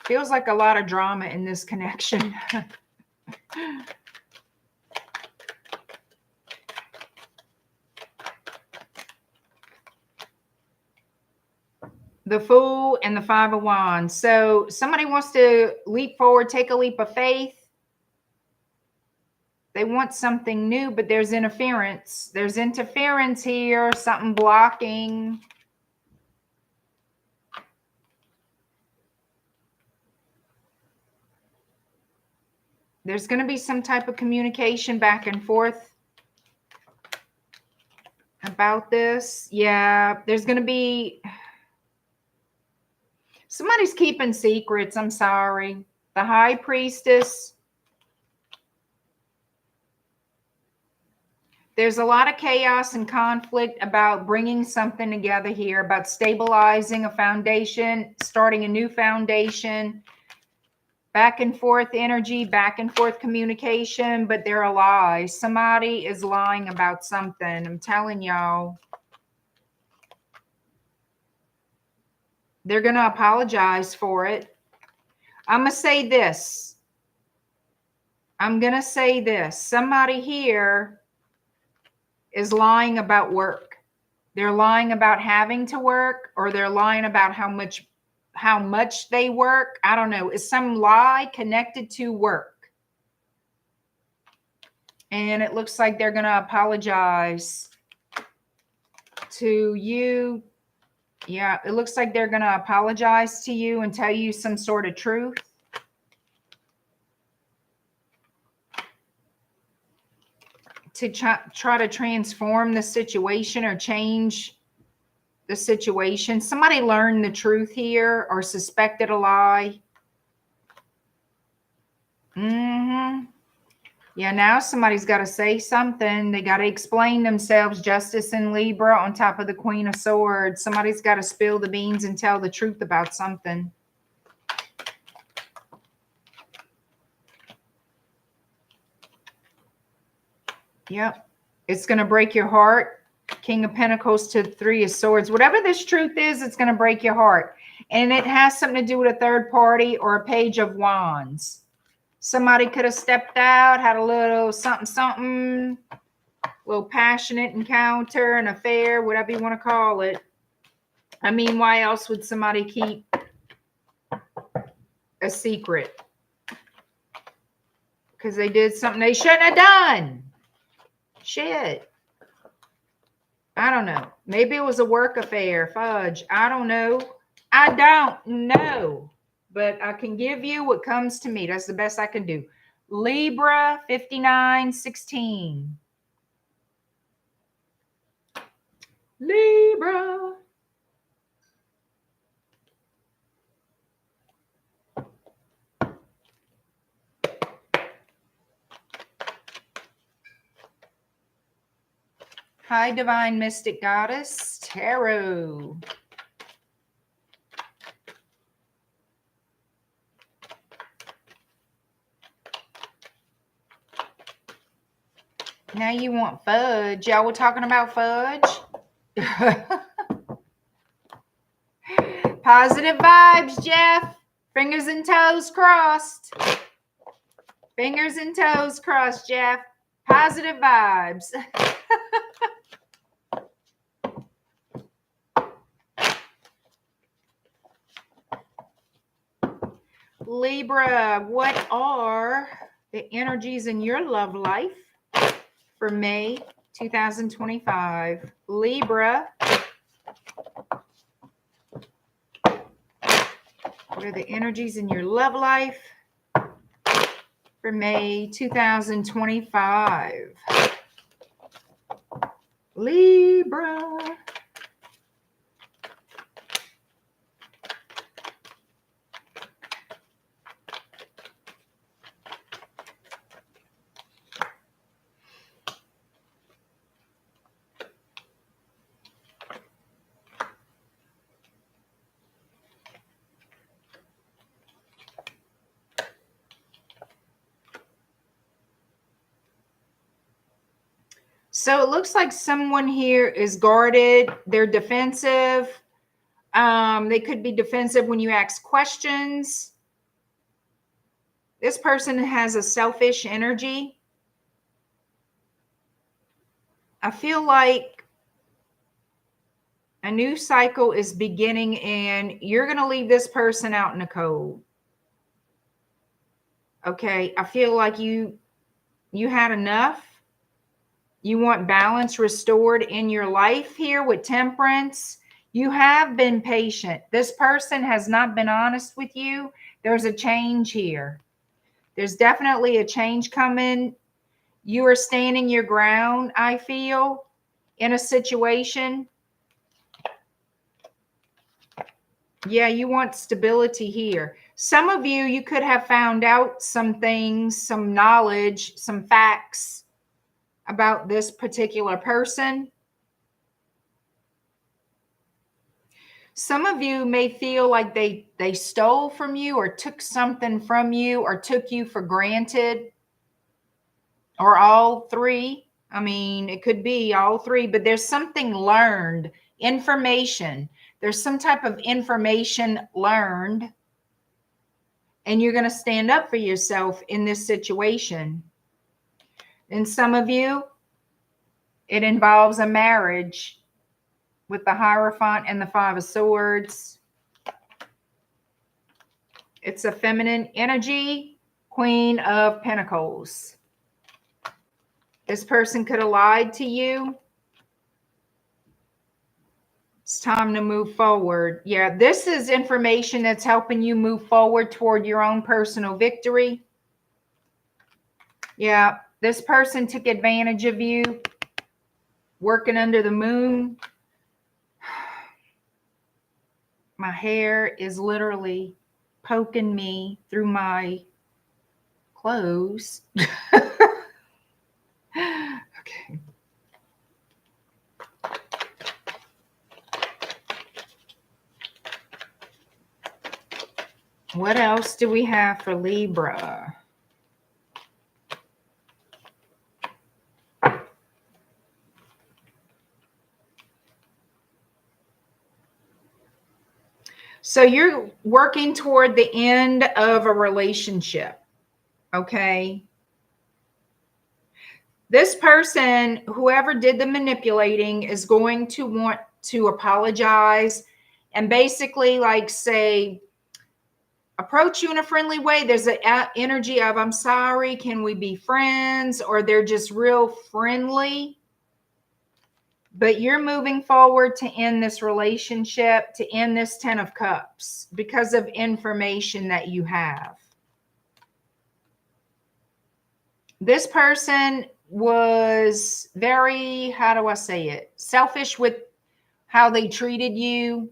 Feels like a lot of drama in this connection. The Fool and the Five of Wands. So somebody wants to leap forward, take a leap of faith. They want something new, but there's interference. There's interference here, something blocking. There's going to be some type of communication back and forth about this. Yeah, there's going to be... somebody's keeping secrets. I'm sorry. The High Priestess. There's a lot of chaos and conflict about bringing something together here, about stabilizing a foundation, starting a new foundation. Back and forth energy, back and forth communication, but there are lies. Somebody is lying about something. I'm telling y'all. They're going to apologize for it. I'm going to say this. Somebody here is lying about work. They're lying about having to work, or they're lying about how much they work. I don't know. Is some lie connected to work? And it looks like they're going to apologize to you. Yeah, it looks like they're going to apologize to you and tell you some sort of truth. To try to transform the situation or change the situation. Somebody learned the truth here or suspected a lie. Yeah, now somebody's got to say something. They got to explain themselves. Justice in Libra on top of the Queen of Swords. Somebody's got to spill the beans and tell the truth about something. Yep. It's going to break your heart. King of Pentacles to Three of Swords. Whatever this truth is, it's going to break your heart. And it has something to do with a third party or a Page of Wands. Somebody could have stepped out, had a little something, a little passionate encounter, an affair, whatever you want to call it. I mean, why else would somebody keep a secret? Because they did something they shouldn't have done. Shit. I don't know. Maybe it was a work affair. Fudge. I don't know. I don't know. But I can give you what comes to me. That's the best I can do. Libra 5916. Libra. Hi, Divine Mystic Goddess, Tarot. Now you want fudge. Y'all were talking about fudge? Positive vibes, Jeff. Fingers and toes crossed. Fingers and toes crossed, Jeff. Positive vibes. Libra, what are the energies in your love life for May 2025? Libra, what are the energies in your love life for May 2025? Libra. So it looks like someone here is guarded. They're defensive. They could be defensive when you ask questions. This person has a selfish energy. I feel like a new cycle is beginning and you're going to leave this person out in the cold. Okay, I feel like you had enough. You want balance restored in your life here with temperance. You have been patient. This person has not been honest with you. There's a change here. There's definitely a change coming. You are standing your ground, I feel, in a situation. Yeah, you want stability here. Some of you, you could have found out some things, some knowledge, some facts about this particular person. Some of you may feel like they stole from you or took something from you or took you for granted, or all three. I mean, it could be all three, but there's something learned, information. There's some type of information learned, and you're going to stand up for yourself in this situation. And some of you, it involves a marriage with the Hierophant and the Five of Swords. It's a feminine energy, Queen of Pentacles. This person could have lied to you. It's time to move forward. Yeah, this is information that's helping you move forward toward your own personal victory. Yeah, this person took advantage of you, working under the moon. My hair is literally poking me through my clothes. Okay. What else do we have for Libra? So you're working toward the end of a relationship, okay? This person, whoever did the manipulating, is going to want to apologize and basically like say, approach you in a friendly way. There's an energy of, I'm sorry, can we be friends? Or they're just real friendly. But you're moving forward to end this relationship, to end this 10 of Cups because of information that you have. This person was very, how do I say it? Selfish with how they treated you.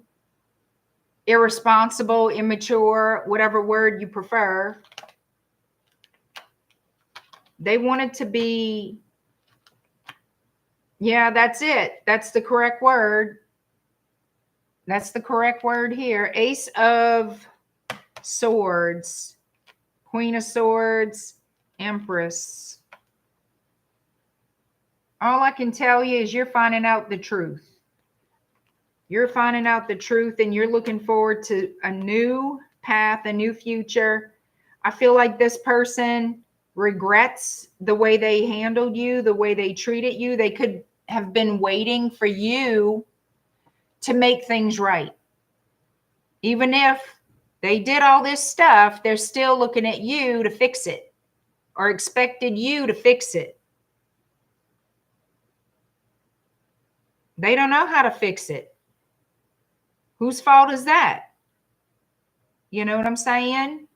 Irresponsible, immature, whatever word you prefer. They wanted to be, yeah, that's it. That's the correct word. That's the correct word here. Ace of Swords, Queen of Swords, Empress. All I can tell you is you're finding out the truth. You're finding out the truth and you're looking forward to a new path, a new future. I feel like this person regrets the way they handled you, the way they treated you. They could have been waiting for you to make things right. Even if they did all this stuff, they're still looking at you to fix it, or expected you to fix it. They don't know how to fix it. Whose fault is that? You know what I'm saying?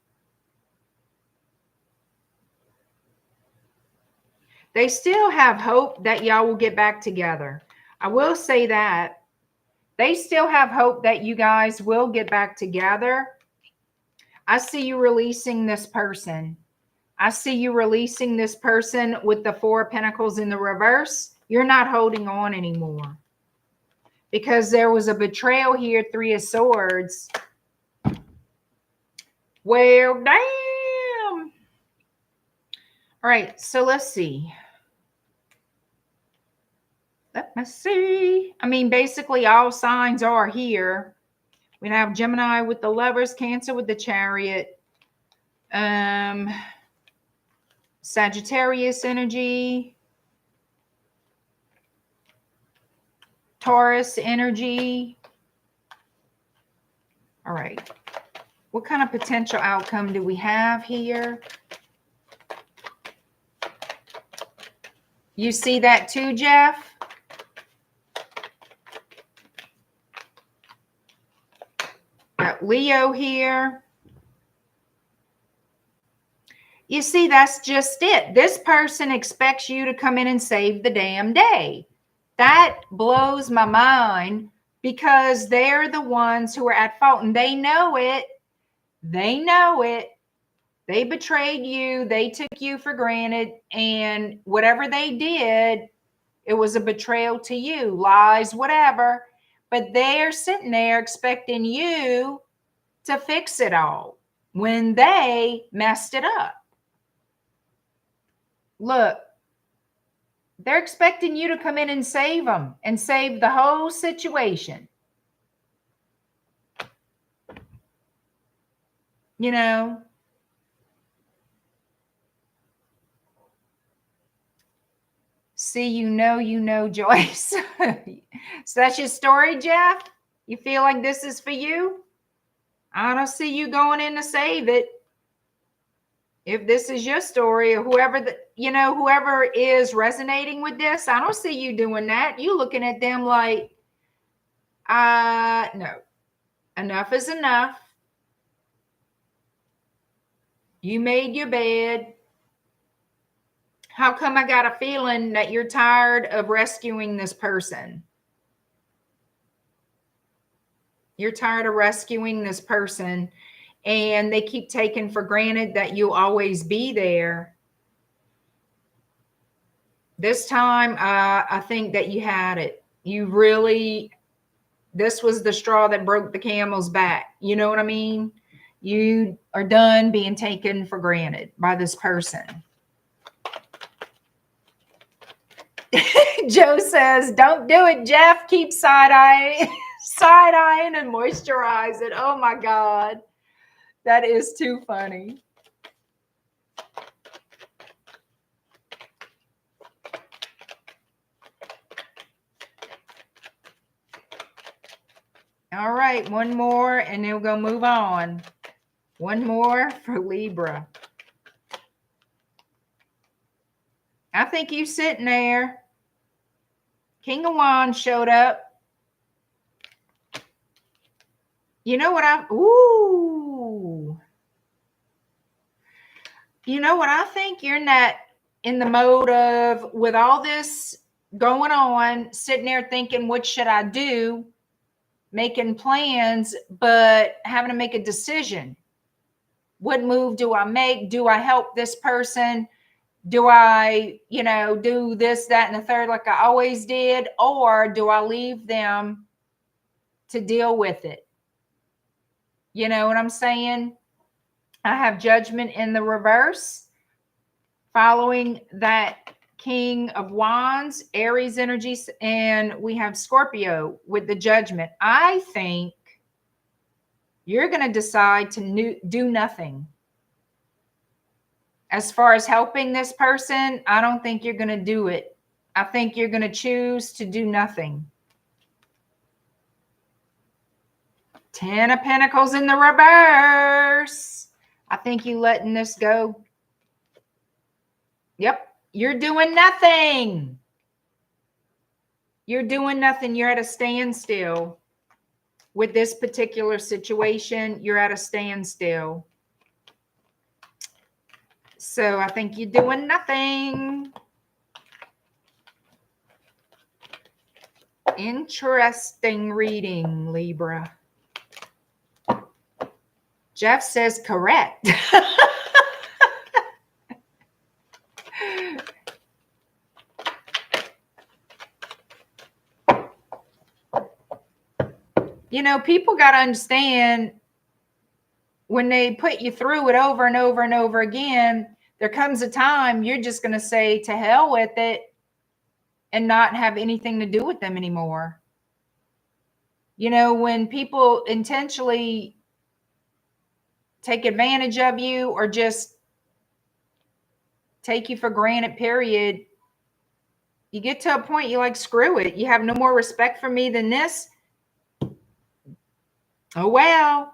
They still have hope that y'all will get back together. I will say that. They still have hope that you guys will get back together. I see you releasing this person. I see you releasing this person with the Four of Pentacles in the reverse. You're not holding on anymore. Because there was a betrayal here, Three of Swords. Well, damn. All right, so let's see. Let me see. I mean, basically all signs are here. We have Gemini with the Lovers, Cancer with the Chariot, Sagittarius energy, Taurus energy. All right. What kind of potential outcome do we have here? You see that too, Jeff? Got Leo here. You see, that's just it. This person expects you to come in and save the damn day. That blows my mind because they're the ones who are at fault and they know it. They know it. They betrayed you. They took you for granted. And whatever they did, it was a betrayal to you. Lies, whatever. But they're sitting there expecting you to fix it all when they messed it up. Look, they're expecting you to come in and save them and save the whole situation. You know, see, you know, Joyce. So that's your story, Jeff? You feel like this is for you? I don't see you going in to save it. If this is your story, or whoever whoever is resonating with this, I don't see you doing that. You looking at them like, no, enough is enough. You made your bed. How come I got a feeling that you're tired of rescuing this person? You're tired of rescuing this person, and they keep taking for granted that you'll always be there. This time, I think that you had it. You really, this was the straw that broke the camel's back. You know what I mean? You are done being taken for granted by this person. Joe says, don't do it, Jeff. Keep side-eyeing and moisturize it. Oh, my God. That is too funny. All right, one more, and then we're going to move on. One more for Libra. I think you sitting there. King of Wands showed up. You know what you know what I think? You're in the mode of, with all this going on, sitting there thinking, what should I do? Making plans, but having to make a decision. What move do I make? Do I help this person? Do I, do this, that, and the third like I always did? Or do I leave them to deal with it? You know what I'm saying? I have Judgment in the reverse. Following that King of Wands, Aries energy, and we have Scorpio with the Judgment. I think you're going to decide to do nothing. As far as helping this person, I don't think you're going to do it. I think you're going to choose to do nothing. 10 of Pentacles in the reverse. I think you letting this go. Yep. You're doing nothing. You're doing nothing. You're at a standstill. With this particular situation, you're at a standstill. So I think you're doing nothing. Interesting reading, Libra. Jeff says correct. You know, people got to understand when they put you through it over and over and over again, there comes a time you're just going to say to hell with it and not have anything to do with them anymore. You know, when people intentionally take advantage of you or just take you for granted, period, you get to a point you're like, screw it. You have no more respect for me than this. Oh, well,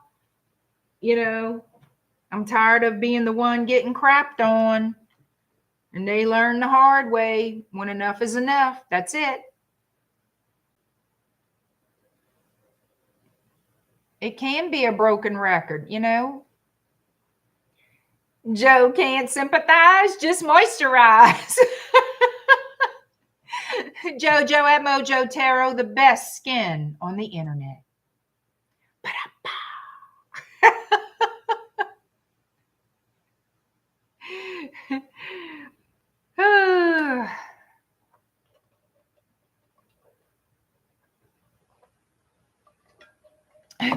you know, I'm tired of being the one getting crapped on. And they learn the hard way. When enough is enough, that's it. It can be a broken record, you know. Joe can't sympathize, just moisturize. Jojo at Mojo Tarot, the best skin on the internet.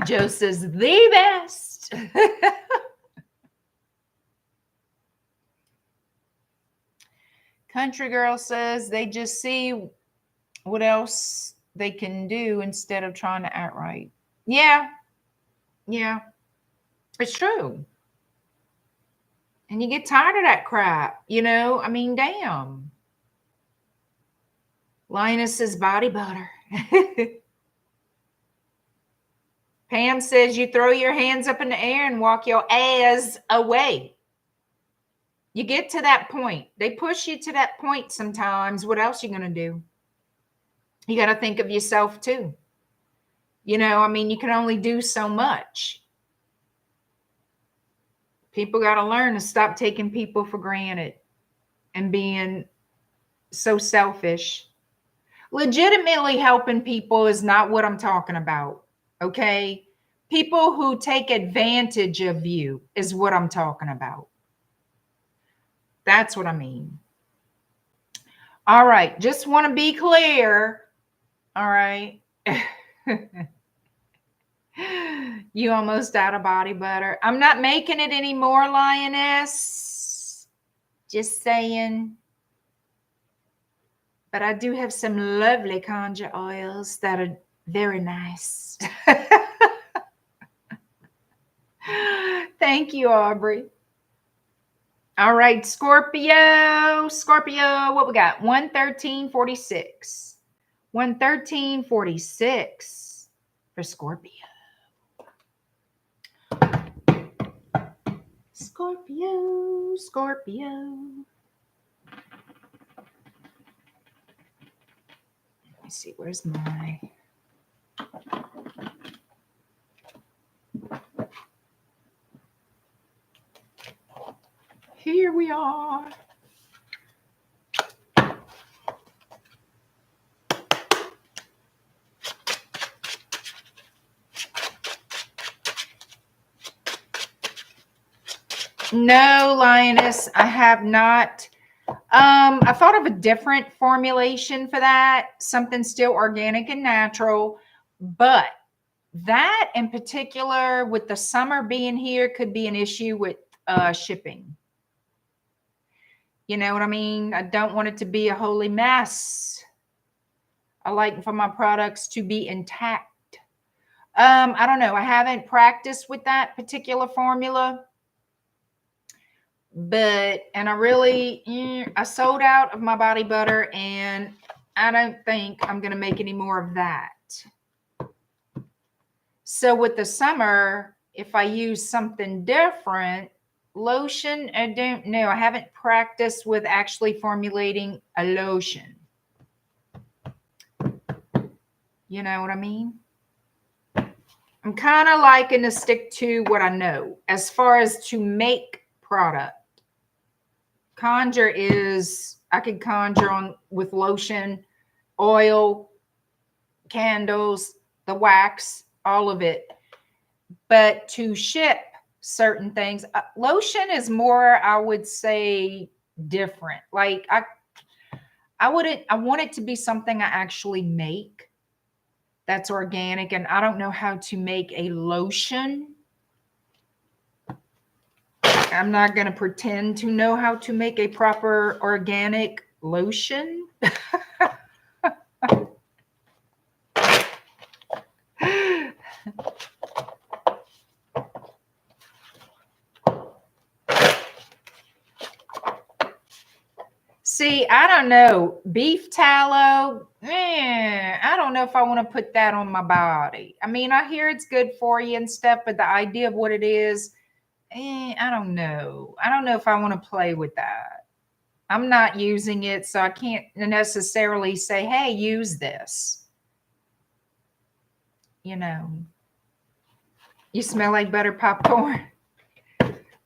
Joe says the best. Country Girl says they just see what else they can do instead of trying to act right. Yeah. Yeah. It's true. And you get tired of that crap, you know? I mean, damn. Linus says body butter. Pam says you throw your hands up in the air and walk your ass away. You get to that point. They push you to that point sometimes. What else are you going to do? You got to think of yourself too. You know, I mean, you can only do so much. People got to learn to stop taking people for granted and being so selfish. Legitimately helping people is not what I'm talking about. Okay? People who take advantage of you is what I'm talking about. That's what I mean. All right. Just want to be clear. All right. You almost out of body butter. I'm not making it anymore, Lioness. Just saying. But I do have some lovely conjure oils that are very nice. Thank you, Aubrey. All right, Scorpio. Scorpio, what we got? 113.46. 113.46 for Scorpio. Scorpio, Scorpio. Let me see, where's my... Here we are. No, Lioness, I have not. I thought of a different formulation for that, something still organic and natural, but that in particular, with the summer being here, could be an issue with shipping. You know what I mean? I don't want it to be a holy mess. I like for my products to be intact. I don't know. I haven't practiced with that particular formula. and I really, I sold out of my body butter, and I don't think I'm going to make any more of that. So with the summer, if I use something different, lotion, I don't know. I haven't practiced with actually formulating a lotion. You know what I mean? I'm kind of liking to stick to what I know as far as to make product. Conjure is, I could conjure on with lotion, oil, candles, the wax, all of it. But to ship certain things, lotion is more, I would say, different. Like I want it to be something I actually make that's organic, and I don't know how to make a lotion. I'm not going to pretend to know how to make a proper organic lotion. See, I don't know. Beef tallow, I don't know if I want to put that on my body. I mean, I hear it's good for you and stuff, but the idea of what it is, I don't know. I don't know if I want to play with that. I'm not using it, so I can't necessarily say, hey, use this. You know, you smell like buttered popcorn.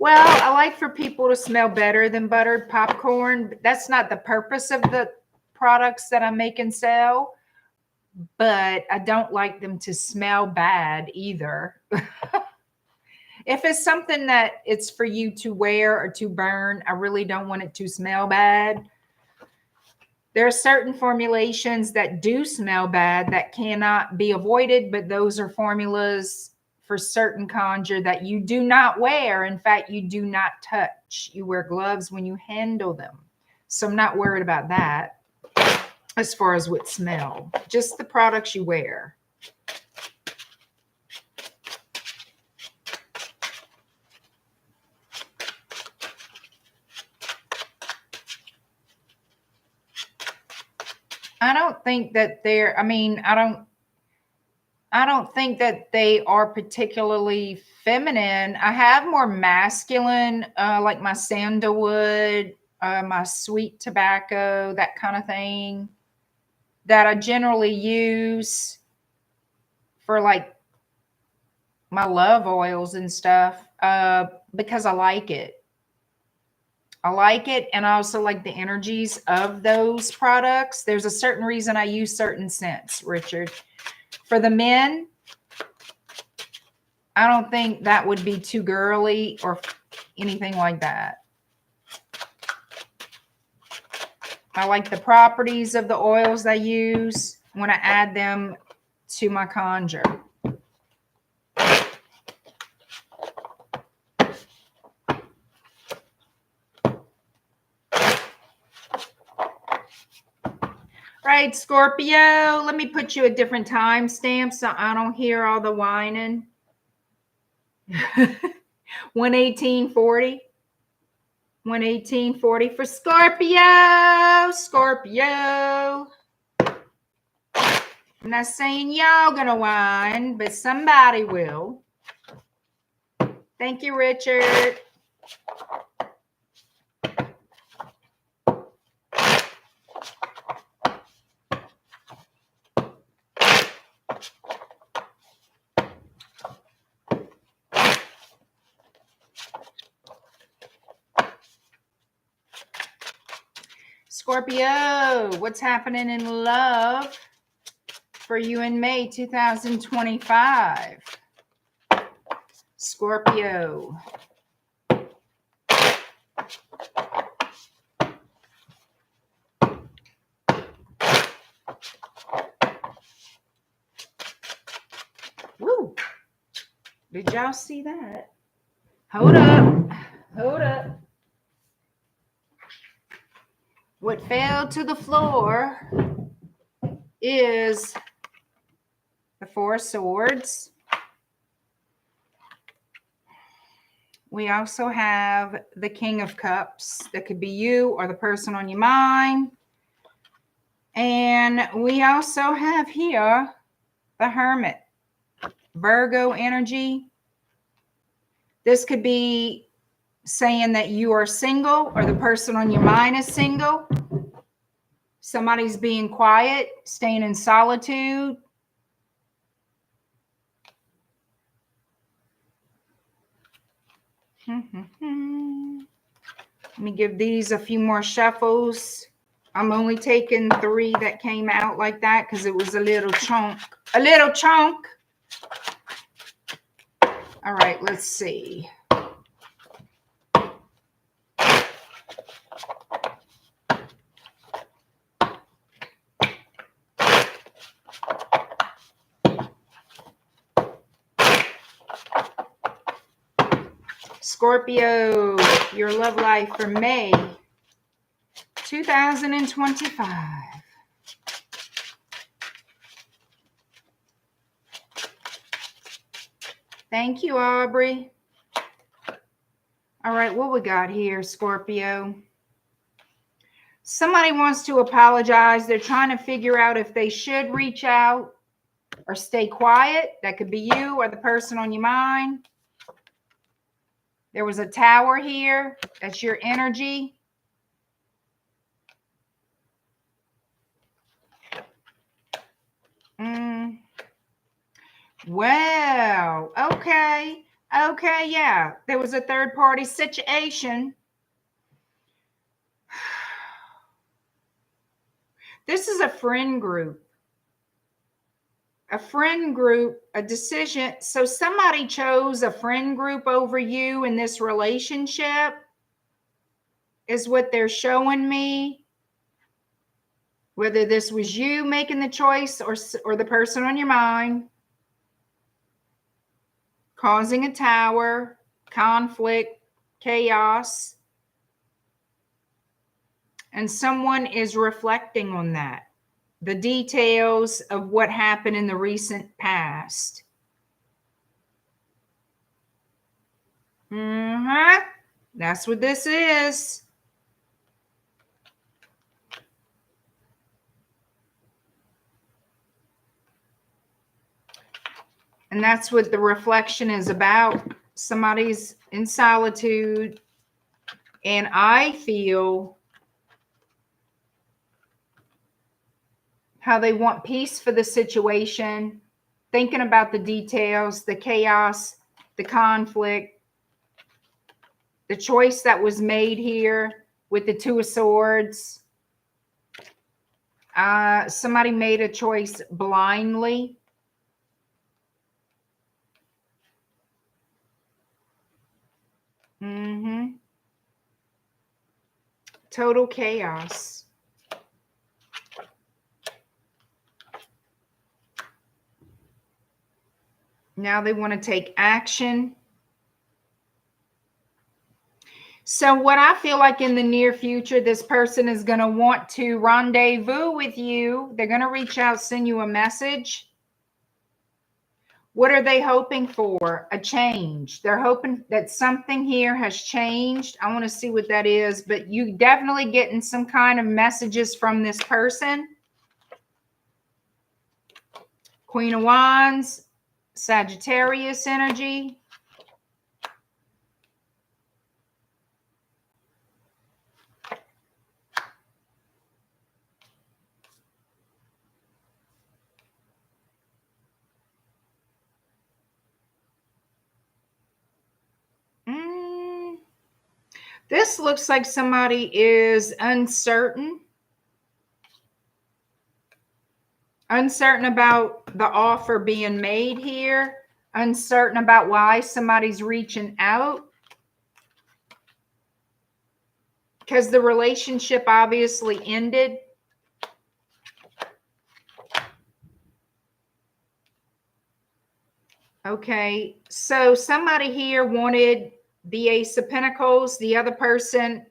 Well, I like for people to smell better than buttered popcorn. That's not the purpose of the products that I make and sell, but I don't like them to smell bad either. If it's something that it's for you to wear or to burn, I really don't want it to smell bad. There are certain formulations that do smell bad that cannot be avoided, but those are formulas for certain conjure that you do not wear. In fact, you do not touch. You wear gloves when you handle them. So I'm not worried about that as far as what smell. Just the products you wear. I don't think that they're, I mean, I don't think that they are particularly feminine. I have more masculine, like my sandalwood, my sweet tobacco, that kind of thing, that I generally use for like my love oils and stuff, because I like it. I like it, and I also like the energies of those products. There's a certain reason I use certain scents, Richard. For the men, I don't think that would be too girly or anything like that. I like the properties of the oils I use when I add them to my conjure. Right, Scorpio, let me put you a different timestamp so I don't hear all the whining. 11840. 11840 for Scorpio. Scorpio. I'm not saying y'all gonna whine, but somebody will. Thank you, Richard. Scorpio, what's happening in love for you in May 2025? Scorpio. Woo! Did y'all see that? Hold up. Hold up. What fell to the floor is the Four of Swords. We also have the King of Cups. That could be you or the person on your mind. And we also have here the Hermit, Virgo energy. This could be saying that you are single or the person on your mind is single. Somebody's being quiet, staying in solitude. Let me give these a few more shuffles. I'm only taking 3 that came out like that because it was a little chunk. A little chunk. All right, let's see. Scorpio, your love life for May 2025. Thank you, Aubrey. All right, what we got here, Scorpio? Somebody wants to apologize. They're trying to figure out if they should reach out or stay quiet. That could be you or the person on your mind. There was a Tower here. That's your energy. Well, okay. Okay, yeah. There was a third party situation. This is a friend group. A friend group, a decision. So somebody chose a friend group over you in this relationship is what they're showing me. Whether this was you making the choice or the person on your mind. Causing a Tower, conflict, chaos. And someone is reflecting on that. The details of what happened in the recent past. That's what this is. And that's what the reflection is about. Somebody's in solitude. And I feel how they want peace for the situation, thinking about the details, the chaos, the conflict, the choice that was made here with the Two of Swords. Somebody made a choice blindly. Total chaos. Now they want to take action. So what I feel like in the near future, this person is going to want to rendezvous with you. They're going to reach out, send you a message. What are they hoping for? A change. They're hoping that something here has changed. I want to see what that is, but you definitely getting some kind of messages from this person. Queen of Wands, Sagittarius energy. This looks like somebody is uncertain. Uncertain about the offer being made here. Uncertain about why somebody's reaching out. Because the relationship obviously ended. Okay, so somebody here wanted the Ace of Pentacles. The other person,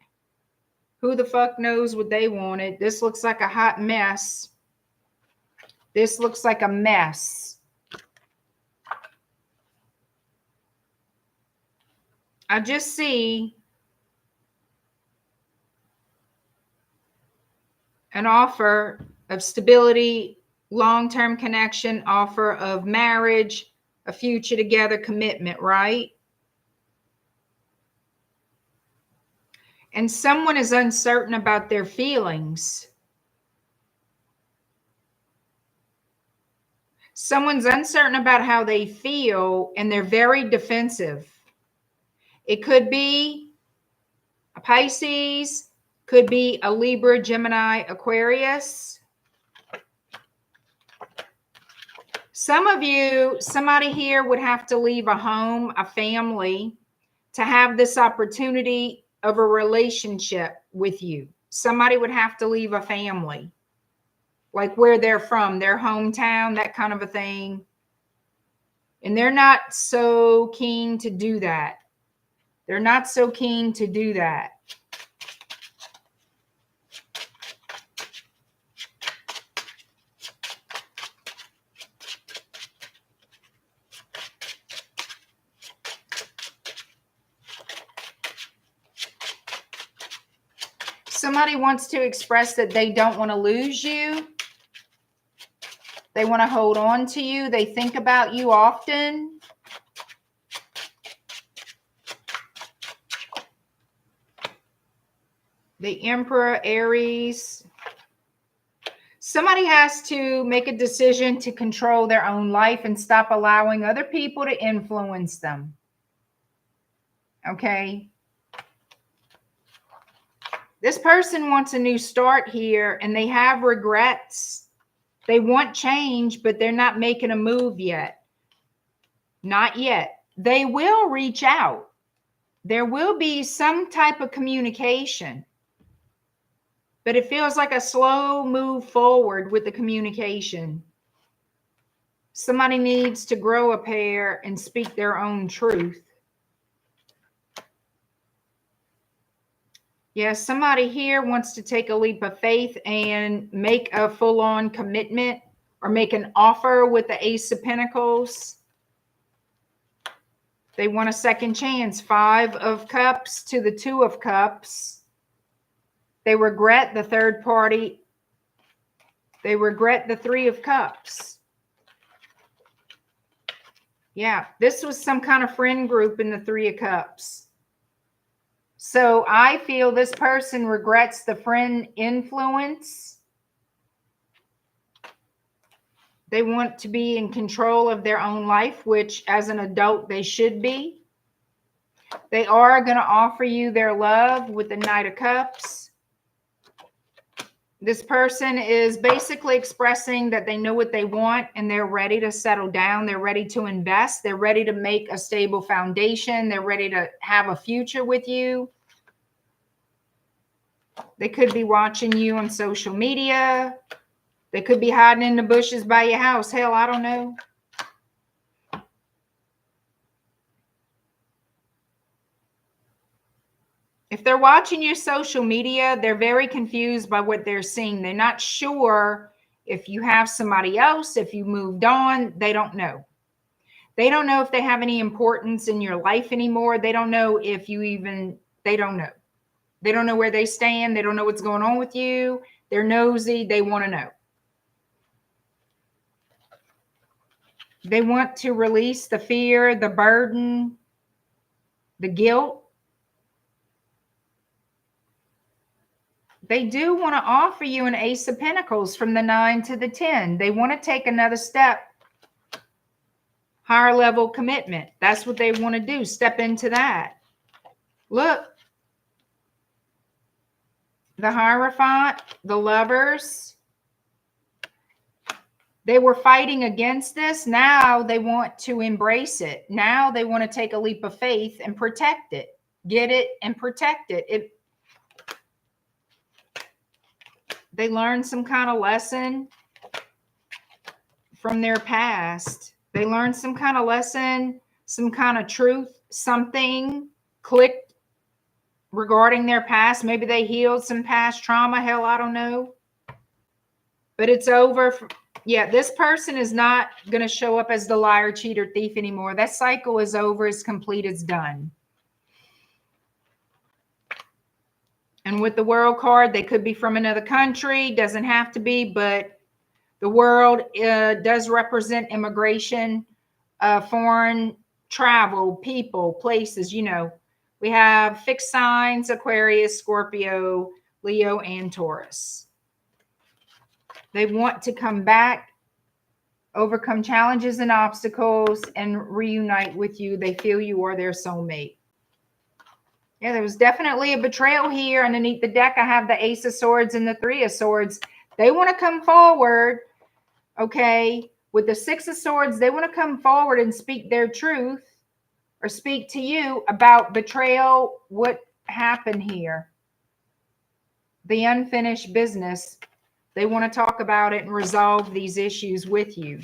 who the fuck knows what they wanted. This looks like a hot mess. This looks like a mess. I just see an offer of stability, long-term connection, offer of marriage, a future together, commitment, right? And someone is uncertain about their feelings. Someone's uncertain about how they feel, and they're very defensive. It could be a Pisces, could be a Libra, Gemini, Aquarius. Some of you, somebody here would have to leave a home, a family, to have this opportunity of a relationship with you. Somebody would have to leave a family, like where they're from, their hometown, that kind of a thing. And they're not so keen to do that. They're not so keen to do that. Somebody wants to express that they don't want to lose you. They want to hold on to you. They think about you often. The Emperor, Aries. Somebody has to make a decision to control their own life and stop allowing other people to influence them. Okay? This person wants a new start here, and they have regrets. They want change, but they're not making a move yet. Not yet. They will reach out. There will be some type of communication, but it feels like a slow move forward with the communication. Somebody needs to grow a pair and speak their own truth. Yes, somebody here wants to take a leap of faith and make a full-on commitment or make an offer with the Ace of Pentacles. They want a second chance. 5 of Cups to the 2 of Cups. They regret the third party. They regret the 3 of Cups. Yeah, this was some kind of friend group in the 3 of Cups. So I feel this person regrets the friend influence. They want to be in control of their own life, which as an adult they should be. They are going to offer you their love with the Knight of Cups. This person is basically expressing that they know what they want and they're ready to settle down. They're ready to invest. They're ready to make a stable foundation. They're ready to have a future with you. They could be watching you on social media. They could be hiding in the bushes by your house. Hell, I don't know. If they're watching your social media, they're very confused by what they're seeing. They're not sure if you have somebody else, if you moved on. They don't know. They don't know if they have any importance in your life anymore. They don't know if you even, they don't know. They don't know where they stand. They don't know what's going on with you. They're nosy. They want to know. They want to release the fear, the burden, the guilt. They do want to offer you an Ace of Pentacles from the 9 to the 10. They want to take another step, higher level commitment. That's what they want to do. Step into that. Look, the Hierophant, the Lovers. They were fighting against this. Now they want to embrace it. Now they want to take a leap of faith and protect it. Get it and protect it. They learned some kind of lesson from their past. They learned some kind of lesson, some kind of truth, something clicked regarding their past. Maybe they healed some past trauma. Hell, I don't know. But it's over. Yeah, this person is not going to show up as the liar, cheater, thief anymore. That cycle is over. It's complete. It's done. And with the world card, they could be from another country. Doesn't have to be, but the world does represent immigration, foreign travel, people, places, you know. We have fixed signs, Aquarius, Scorpio, Leo, and Taurus. They want to come back, overcome challenges and obstacles, and reunite with you. They feel you are their soulmate. Yeah, there was definitely a betrayal here. Underneath the deck, I have the Ace of Swords and the Three of Swords. They want to come forward, okay? With the Six of Swords, they want to come forward and speak their truth or speak to you about betrayal, what happened here, the unfinished business. They want to talk about it and resolve these issues with you.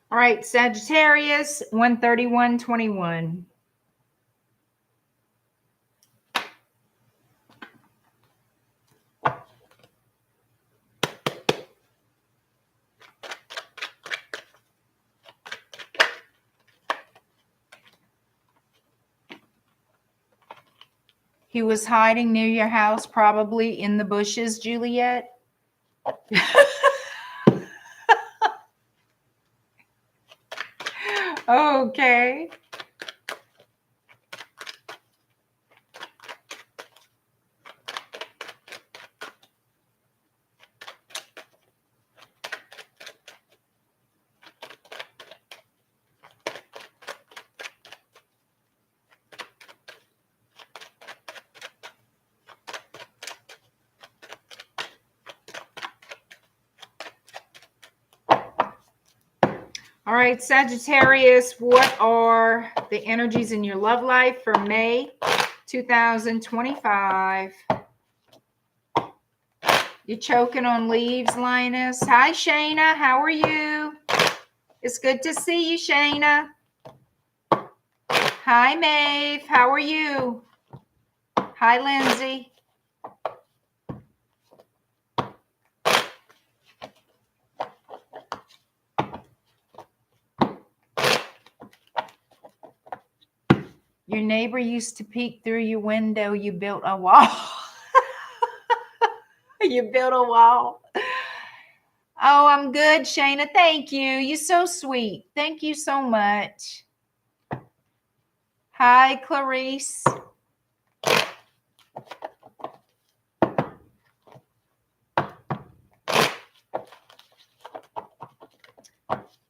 All right, Sagittarius, 131:21. He was hiding near your house, probably in the bushes, Juliet. Okay. All right, Sagittarius, what are the energies in your love life for May 2025? You're choking on leaves, Linus. Hi, Shayna. How are you? It's good to see you, Shayna. Hi, Maeve. How are you? Hi, Lindsay. Your neighbor used to peek through your window. You built a wall. You built a wall. Oh, I'm good, Shayna. Thank you. You're so sweet. Thank you so much. Hi, Clarice.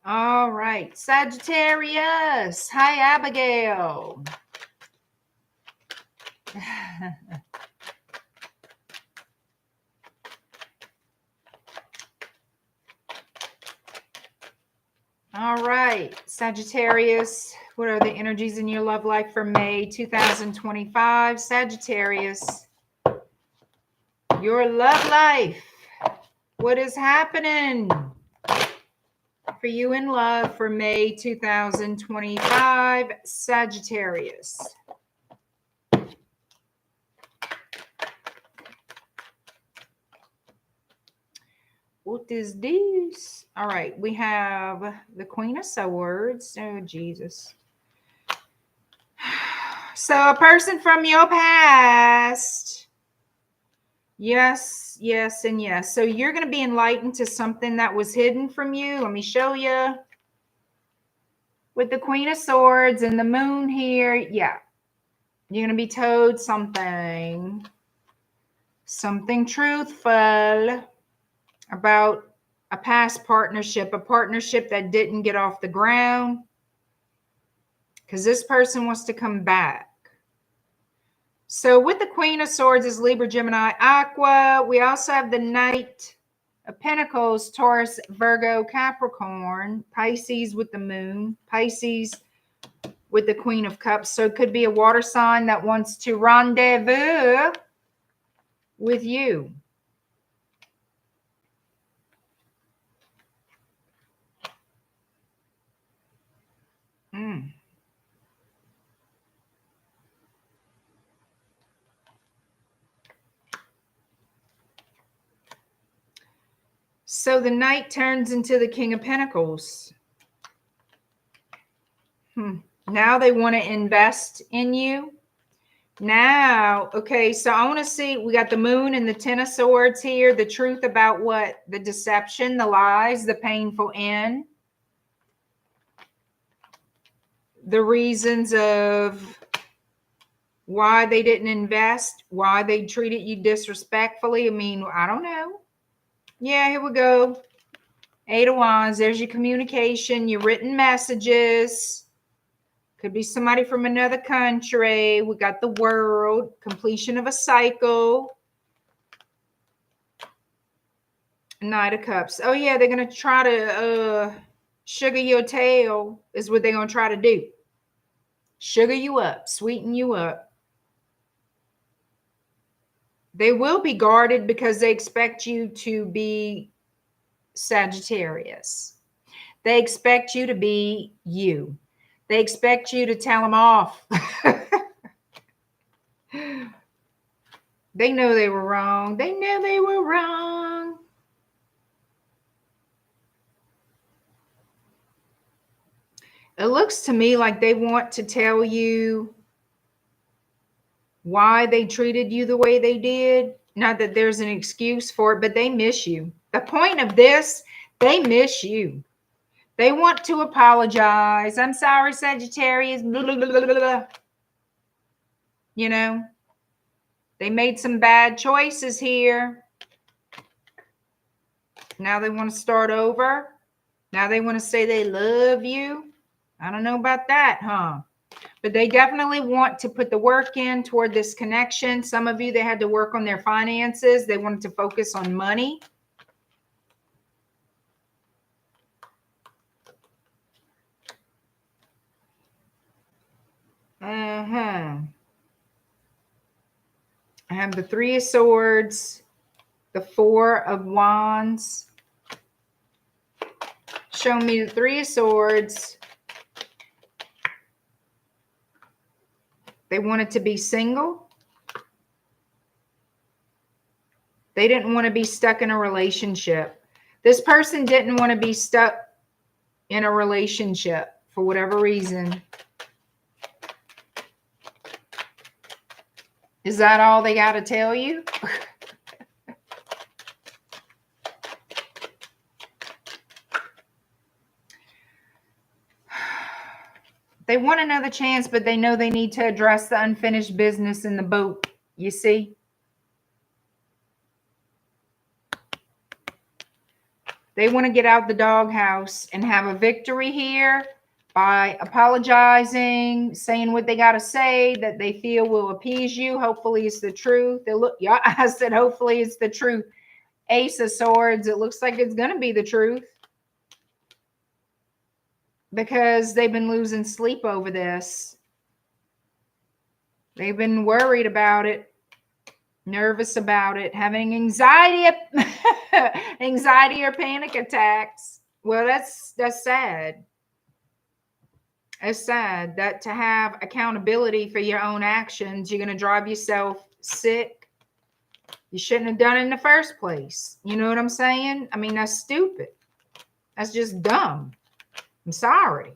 All right, Sagittarius. Hi, Abigail. All right, Sagittarius, what are the energies in your love life for May 2025? Sagittarius, your love life. What is happening for you in love for May 2025, Sagittarius? What is this? All right, we have the Queen of Swords. Oh, Jesus. So a person from your past. Yes, yes, and yes. So you're going to be enlightened to something that was hidden from you. Let me show you. With the Queen of Swords and the moon here. Yeah. You're going to be told something. Something truthful about a past partnership, a partnership that didn't get off the ground, because this person wants to come back. So with the Queen of Swords is Libra, Gemini, Aqua. We also have the Knight of Pentacles, Taurus, Virgo, Capricorn, Pisces with the moon, Pisces with the Queen of Cups. So it could be a water sign that wants to rendezvous with you. So the Knight turns into the King of Pentacles. Now they want to invest in you. Now, okay, so I want to see, we got the Moon and the Ten of Swords here. The truth about what? The deception, the lies, the painful end. The reasons of why they didn't invest, why they treated you disrespectfully. I mean, I don't know. Yeah, here we go. Eight of Wands. There's your communication, your written messages. Could be somebody from another country. We got the World. Completion of a cycle. Knight of Cups. Oh, yeah, they're going to try to sugar your tail is what they're going to try to do. Sugar you up, sweeten you up. They will be guarded because they expect you to be Sagittarius. They expect you to be you. They expect you to tell them off. They know they were wrong. They know they were wrong. It looks to me like they want to tell you why they treated you the way they did. Not that there's an excuse for it, but they miss you. The point of this, they miss you. They want to apologize. I'm sorry, Sagittarius. Blah, blah, blah, blah, blah. You know, they made some bad choices here. Now they want to start over. Now they want to say they love you. I don't know about that, huh? But they definitely want to put the work in toward this connection. Some of you, they had to work on their finances. They wanted to focus on money. I have the Three of Swords, the Four of Wands. Show me the Three of Swords. They wanted to be single. They didn't want to be stuck in a relationship. This person didn't want to be stuck in a relationship for whatever reason. Is that all they got to tell you? They want another chance, but they know they need to address the unfinished business in the boat. You see? They want to get out the doghouse and have a victory here by apologizing, saying what they got to say that they feel will appease you. Hopefully it's the truth. Yeah, I said hopefully it's the truth. Ace of Swords. It looks like it's going to be the truth. Because they've been losing sleep over this. They've been worried about it, nervous about it, having anxiety, anxiety or panic attacks. Well, that's sad. It's sad that to have accountability for your own actions, you're going to drive yourself sick. You shouldn't have done it in the first place. You know what I'm saying? I mean, that's stupid. That's just dumb. I'm sorry.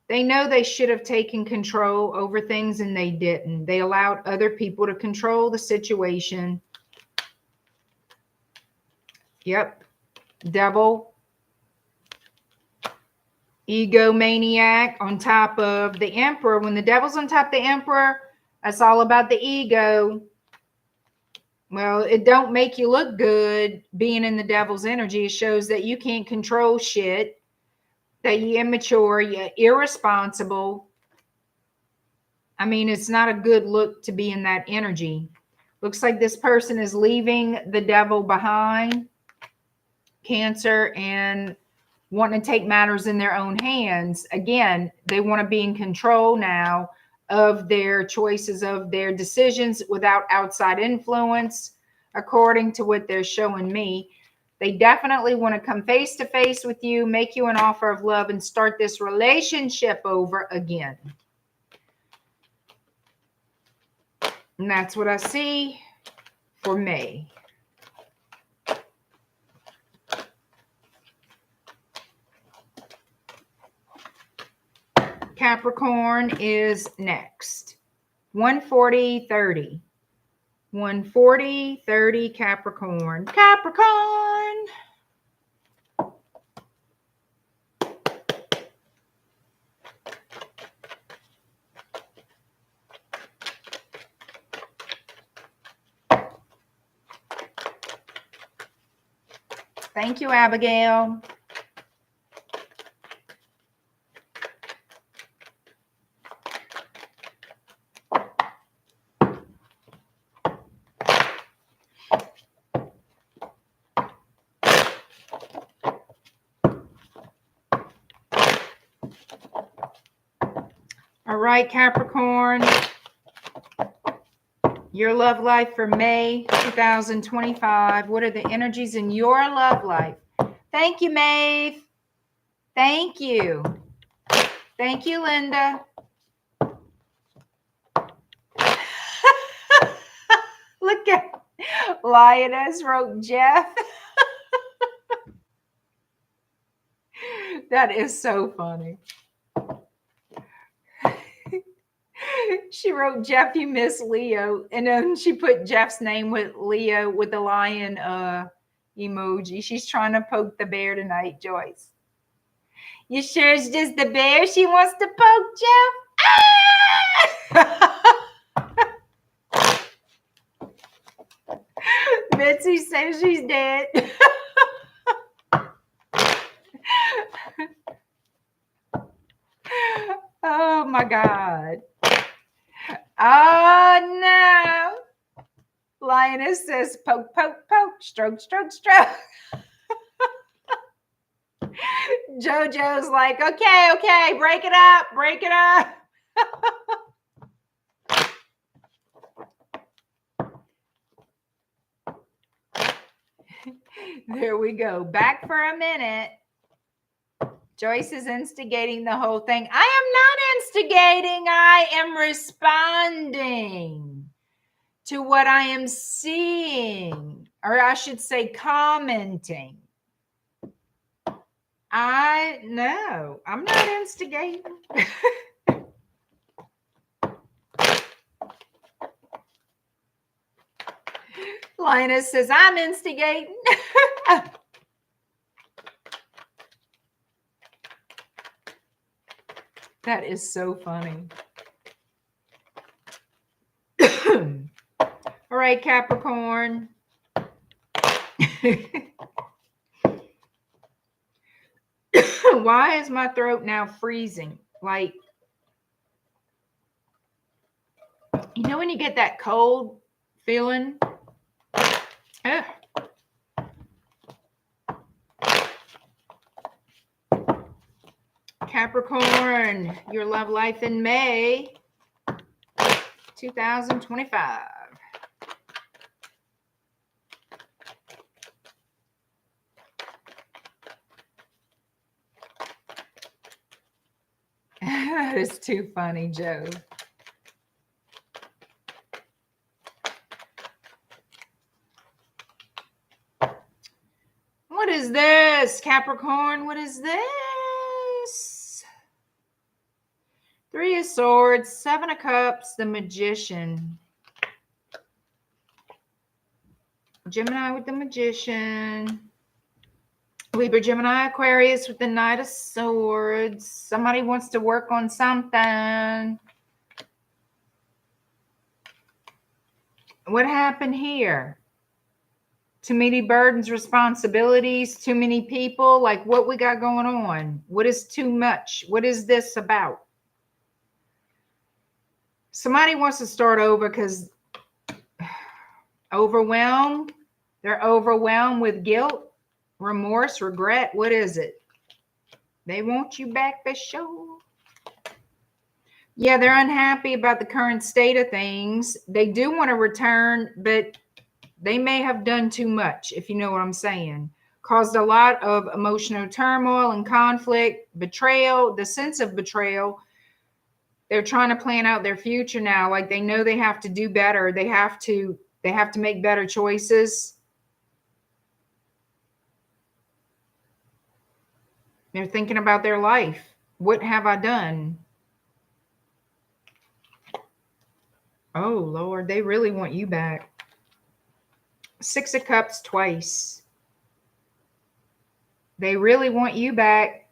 They know they should have taken control over things and they didn't. They allowed other people to control the situation. Yep. Devil. Egomaniac on top of the Emperor. When the devil's on top of the Emperor, that's all about the ego. Well, it don't make you look good being in the devil's energy. It shows that you can't control shit, that you're immature, you're irresponsible. I mean, it's not a good look to be in that energy. Looks like this person is leaving the devil behind. Cancer and wanting to take matters in their own hands. Again, they want to be in control now of their choices, of their decisions without outside influence, according to what they're showing me. They definitely want to come face to face with you, make you an offer of love, and start this relationship over again. And that's what I see for May. Capricorn is next. 140-30. 140-30 Capricorn. Capricorn. Thank you, Abigail. All right, Capricorn. Your love life for May 2025. What are the energies in your love life? Thank you, Maeve. Thank you. Thank you, Linda. Look at Lioness wrote Jeff. That is so funny. She wrote, Jeff, you miss Leo. And then she put Jeff's name with Leo with the lion emoji. She's trying to poke the bear tonight, Joyce. You sure it's just the bear she wants to poke, Jeff? Ah! Betsy says she's dead. Oh, my God. Oh, no. Lioness says, poke, poke, poke, stroke, stroke, stroke. JoJo's like, okay, okay, break it up, break it up. There we go. Back for a minute. Joyce is instigating the whole thing. I am not instigating. I am responding to what I am seeing, or I should say commenting. No, I'm not instigating. Linus says, I'm instigating. That is so funny. All right, Capricorn. Why is my throat now freezing? Like, you know when you get that cold feeling? Ugh. Capricorn, your love life in May 2025. That is too funny, Joe. What is this, Capricorn? What is this? Three of Swords, Seven of Cups, the Magician. Gemini with the Magician. Libra, Gemini, Aquarius with the Knight of Swords. Somebody wants to work on something. What happened here? Too many burdens, responsibilities, too many people. Like, what we got going on? What is too much? What is this about? Somebody wants to start over because overwhelmed. They're overwhelmed with guilt, remorse, regret. What is it? They want you back for sure. Yeah, they're unhappy about the current state of things. They do want to return, but they may have done too much, if you know what I'm saying. Caused a lot of emotional turmoil and conflict, betrayal, the sense of betrayal. They're trying to plan out their future now. Like they know they have to do better. They have to make better choices. They're thinking about their life. What have I done? Oh, Lord, they really want you back. 6 of Cups twice. They really want you back.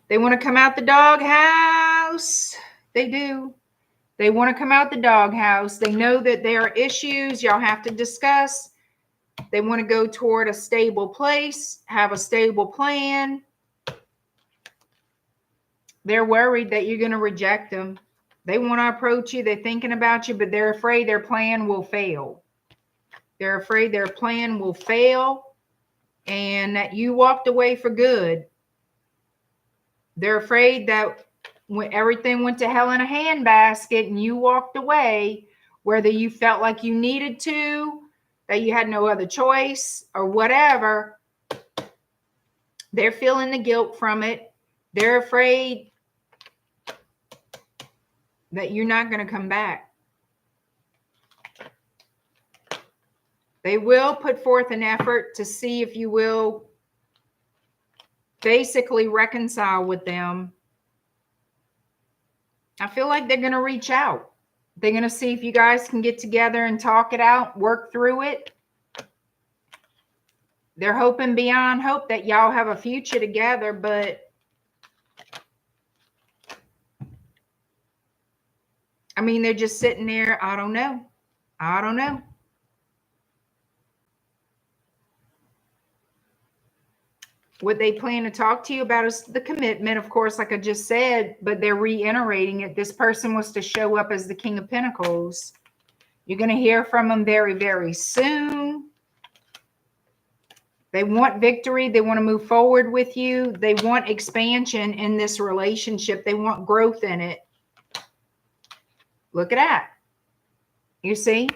They want to come out the doghouse. They do. They want to come out the doghouse. They know that there are issues y'all have to discuss. They want to go toward a stable place, have a stable plan. They're worried that you're going to reject them. They want to approach you. They're thinking about you, but they're afraid their plan will fail. They're afraid their plan will fail and that you walked away for good. They're afraid that when everything went to hell in a handbasket and you walked away, whether you felt like you needed to, that you had no other choice or whatever, they're feeling the guilt from it. They're afraid that you're not going to come back. They will put forth an effort to see if you will basically reconcile with them. I feel like they're going to reach out. They're going to see if you guys can get together and talk it out, work through it. They're hoping beyond hope that y'all have a future together, but I mean, they're just sitting there. I don't know. I don't know. What they plan to talk to you about is the commitment, of course, like I just said, but they're reiterating it. This person was to show up as the King of Pentacles. You're going to hear from them very, very soon. They want victory. They want to move forward with you. They want expansion in this relationship. They want growth in it. Look at that. You see?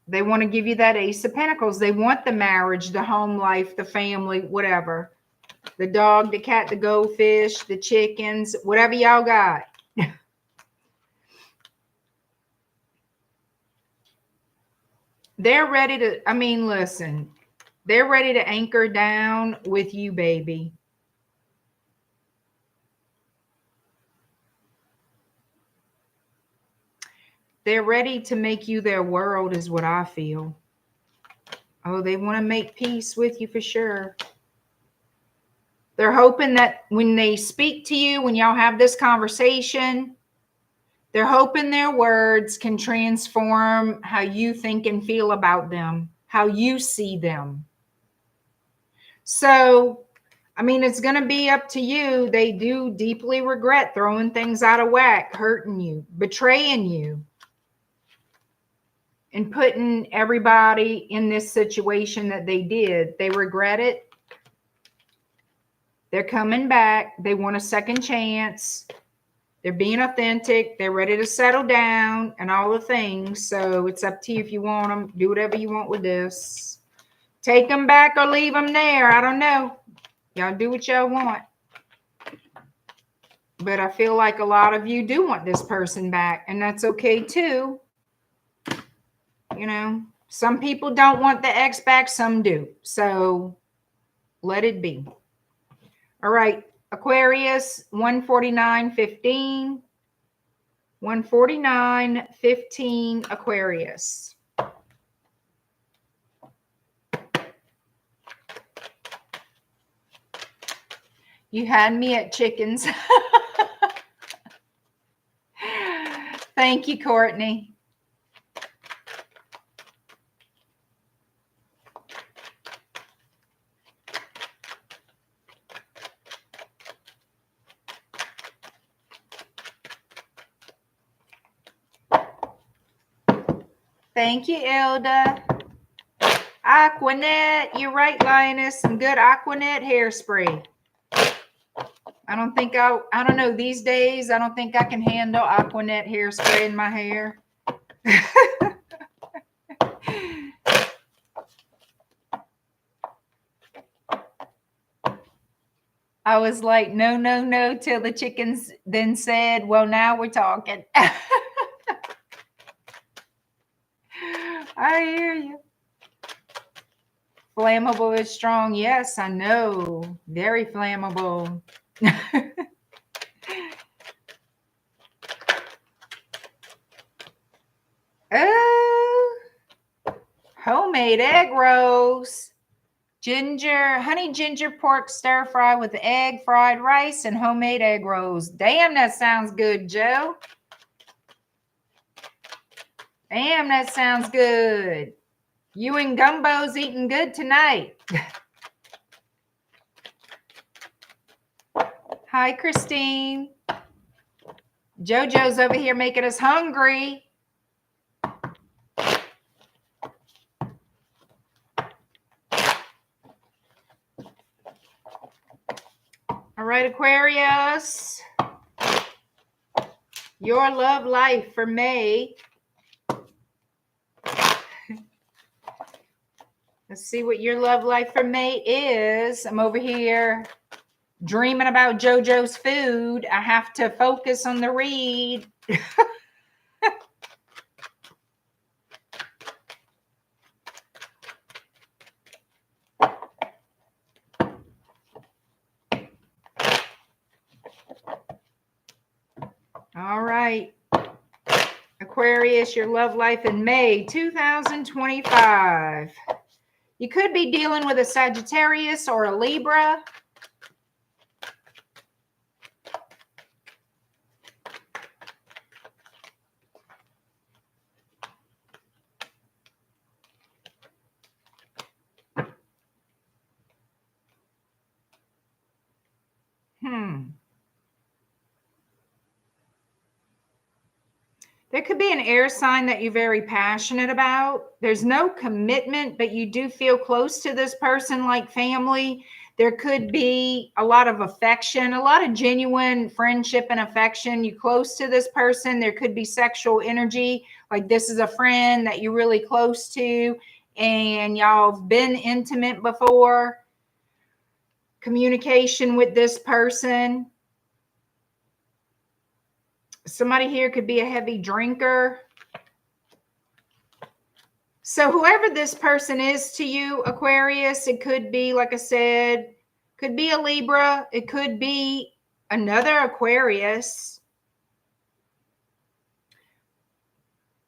They want to give you that Ace of Pentacles. They want the marriage, the home life, the family, whatever. The dog, the cat, the goldfish, the chickens, whatever y'all got. They're ready to, I mean, listen. They're ready to anchor down with you, baby. They're ready to make you their world is what I feel. Oh, they want to make peace with you for sure. They're hoping that when they speak to you, when y'all have this conversation, they're hoping their words can transform how you think and feel about them, how you see them. So, I mean, it's going to be up to you. They do deeply regret throwing things out of whack, hurting you, betraying you, and putting everybody in this situation that they did. They regret it. They're coming back. They want a second chance. They're being authentic. They're ready to settle down and all the things. So it's up to you if you want them. Do whatever you want with this. Take them back or leave them there. I don't know. Y'all do what y'all want. But I feel like a lot of you do want this person back. And that's okay too. You know, some people don't want the ex back. Some do. So let it be. All right. Aquarius, 149.15. 149.15 Aquarius. You had me at chickens. Thank you, Courtney. Thank you, Elda. Aquanet. You're right, Lioness. Some good Aquanet hairspray. I don't know, these days, I don't think I can handle Aquanet hairspray in my hair. I was like, no, no, no, till the chickens then said, well, now we're talking. I hear you. Flammable is strong. Yes, I know. Very flammable. Oh, homemade egg rolls. Ginger, honey ginger pork stir fry with egg, fried rice, and homemade egg rolls. Damn, that sounds good, Joe. Damn, that sounds good. You and Gumbo's eating good tonight. Hi, Christine. JoJo's over here making us hungry. All right, Aquarius. Your love life for May. Let's see what your love life for May is. I'm over here dreaming about JoJo's food. I have to focus on the read. All right. Aquarius, your love life in May 2025. You could be dealing with a Sagittarius or a Libra. There could be an air sign that you're very passionate about. There's no commitment, but you do feel close to this person like family. There could be a lot of affection, a lot of genuine friendship and affection. You're close to this person. There could be sexual energy, like this is a friend that you're really close to and y'all have been intimate before. Communication with this person. Somebody here could be a heavy drinker. So whoever this person is to you, Aquarius, it could be, like I said, could be a Libra. It could be another Aquarius,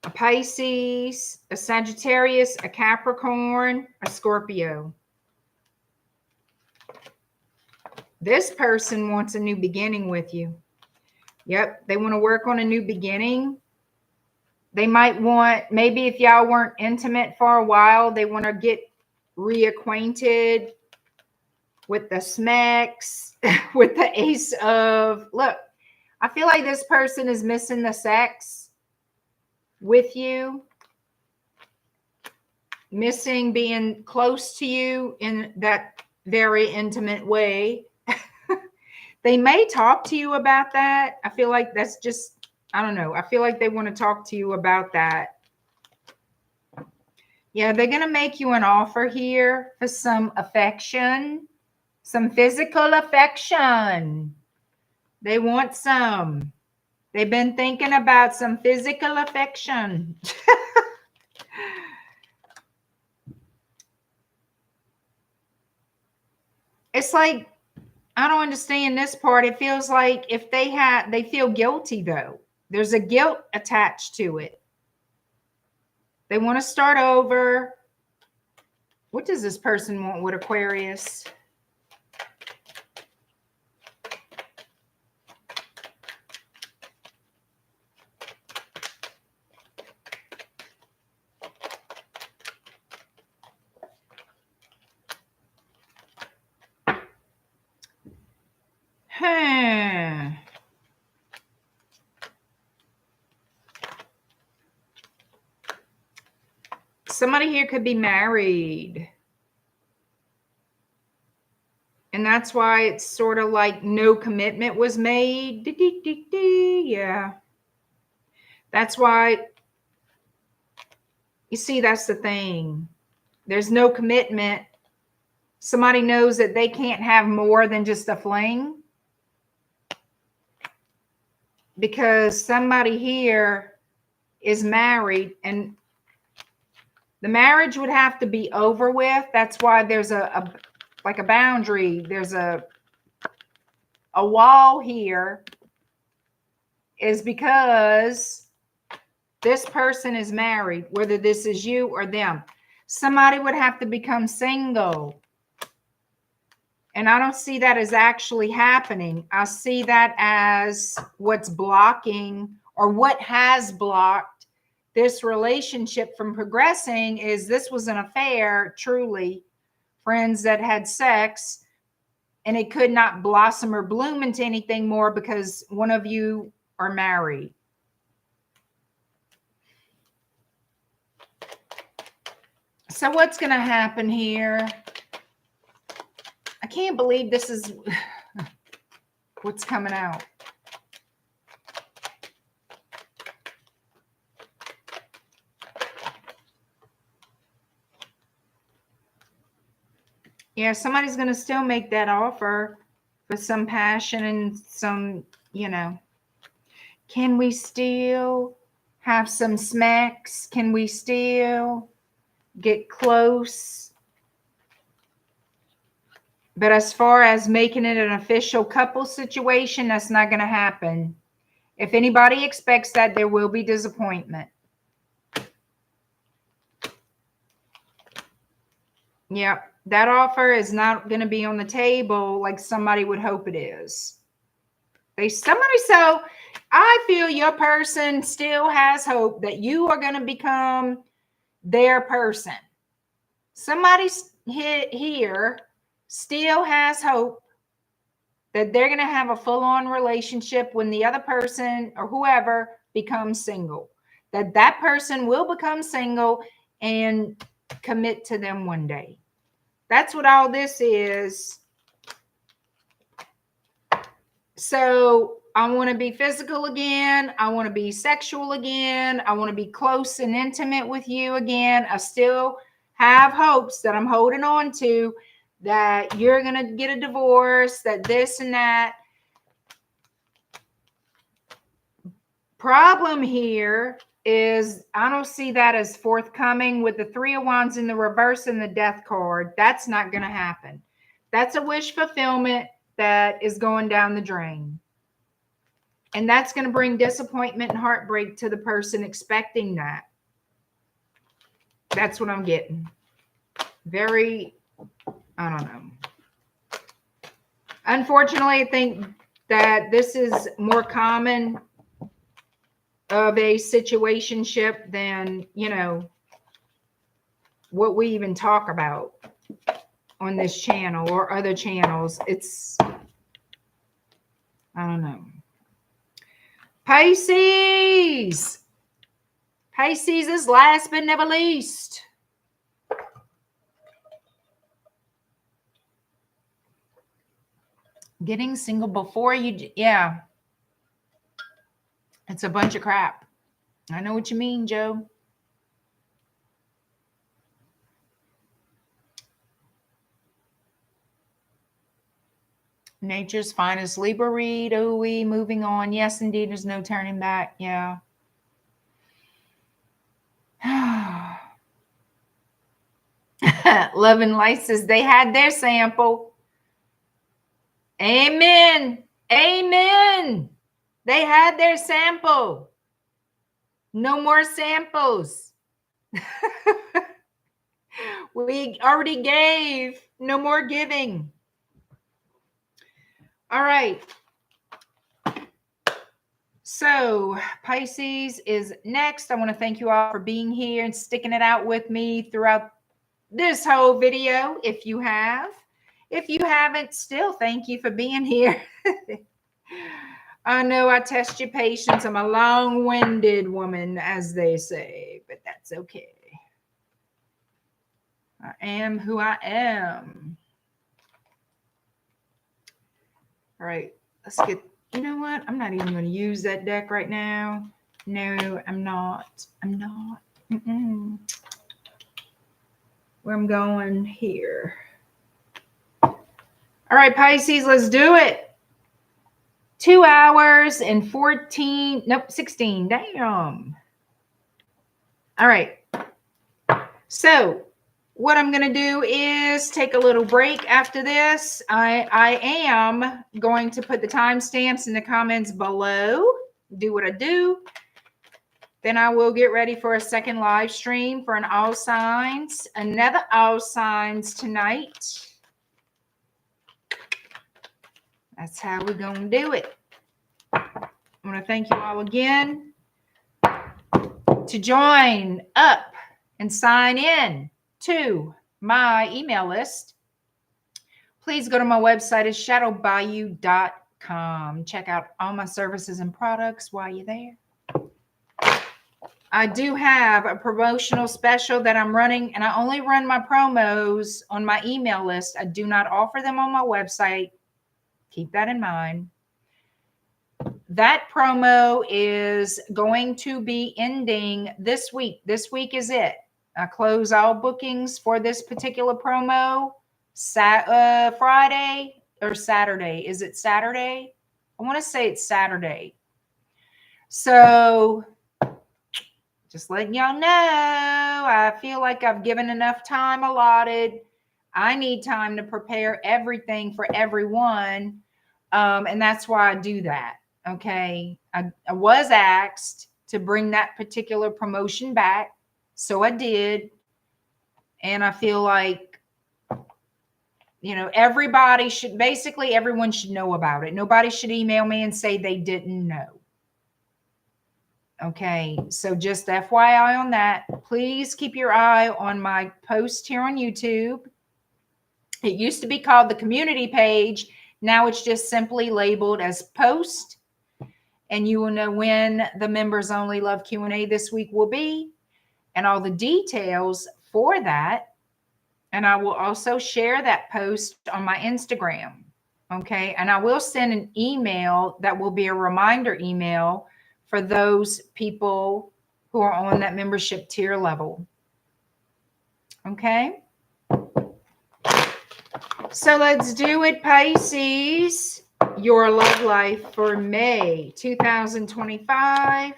a Pisces, a Sagittarius, a Capricorn, a Scorpio. This person wants a new beginning with you. Yep, they want to work on a new beginning. They might want, maybe if y'all weren't intimate for a while, they want to get reacquainted with the smacks, with the ace of, look, I feel like this person is missing the sex with you, missing being close to you in that very intimate way. They may talk to you about that. I feel like that's just, I don't know. I feel like they want to talk to you about that. Yeah, they're going to make you an offer here for some affection, some physical affection. They want some. They've been thinking about some physical affection. It's like, I don't understand this part. It feels like if they feel guilty though. There's a guilt attached to it. They want to start over. What does this person want with Aquarius? Somebody here could be married. And that's why it's sort of like no commitment was made. Yeah. That's why, you see, that's the thing. There's no commitment. Somebody knows that they can't have more than just a fling. Because somebody here is married and the marriage would have to be over with. That's why there's like a boundary. There's a wall here, is because this person is married, whether this is you or them. Somebody would have to become single. And I don't see that as actually happening. I see that as what's blocking, or what has blocked this relationship from progressing, is this was an affair, truly, friends that had sex, and it could not blossom or bloom into anything more because one of you are married. So what's going to happen here? I can't believe this is what's coming out. Yeah, somebody's going to still make that offer with some passion and some, you know. Can we still have some smacks? Can we still get close? But as far as making it an official couple situation, that's not going to happen. If anybody expects that, there will be disappointment. Yeah, that offer is not going to be on the table like somebody would hope it is. So I feel your person still has hope that you are going to become their person. Somebody here still has hope that they're going to have a full-on relationship when the other person or whoever becomes single. That person will become single and commit to them one day. That's what all this is. So I want to be physical again. I want to be sexual again. I want to be close and intimate with you again. I still have hopes that I'm holding on to, that you're going to get a divorce, that this and that. Problem here is I don't see that as forthcoming with the Three of Wands in the reverse and the Death card. That's not going to happen. That's a wish fulfillment that is going down the drain. And that's going to bring disappointment and heartbreak to the person expecting that. That's what I'm getting. Very, I don't know. Unfortunately, I think that this is more common of a situationship than, you know, what we even talk about on this channel or other channels. It's, I don't know. Pisces. Pisces is last but never least. Getting single before you, yeah. It's a bunch of crap. I know what you mean, Joe. Nature's finest Libra read. Oh, moving on. Yes, indeed. There's no turning back. Yeah. Love and Light says they had their sample. Amen. Amen. They had their sample. No more samples. We already gave. No more giving. All right. So Pisces is next. I want to thank you all for being here and sticking it out with me throughout this whole video. If you have. If you haven't, still thank you for being here. I know I test your patience. I'm a long-winded woman, as they say, but that's okay. I am who I am. All right, let's get, you know what? I'm not even going to use that deck right now. No, I'm not. I'm not. Where I'm going here. All right, Pisces, let's do it. 2 hours and 14, nope, 16. Damn. All right. So what I'm going to do is take a little break after this. I am going to put the timestamps in the comments below. Do what I do. Then I will get ready for a second live stream for an all signs. Another all signs tonight. That's how we're going to do it. I want to thank you all again to join up and sign in to my email list. Please go to my website. It's shadowbayou.com. Check out all my services and products while you're there. I do have a promotional special that I'm running, and I only run my promos on my email list. I do not offer them on my website. Keep that in mind. That promo is going to be ending this week. This week is it. I close all bookings for this particular promo Friday or Saturday. Is it Saturday? I want to say it's Saturday. So just letting y'all know, I feel like I've given enough time allotted. I need time to prepare everything for everyone. And that's why I do that. Okay. I was asked to bring that particular promotion back. So I did. And I feel like, you know, everybody should, basically everyone should know about it. Nobody should email me and say they didn't know. Okay. So just FYI on that, please keep your eye on my post here on YouTube. It used to be called the community page. Now it's just simply labeled as post. And you will know when the members only love Q&A this week will be and all the details for that. And I will also share that post on my Instagram. Okay. And I will send an email that will be a reminder email for those people who are on that membership tier level. Okay. So let's do it, Pisces. Your love life for May 2025.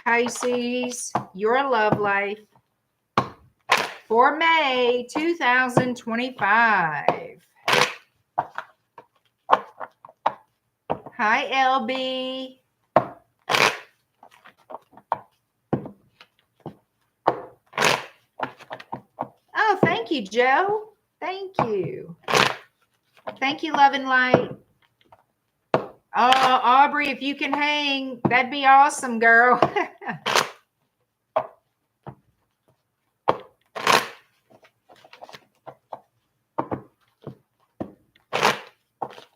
Pisces, your love life for May 2025. Hi, LB. Oh, thank you, Joe. Thank you. Thank you, Love and Light. Oh, Aubrey, if you can hang, that'd be awesome, girl.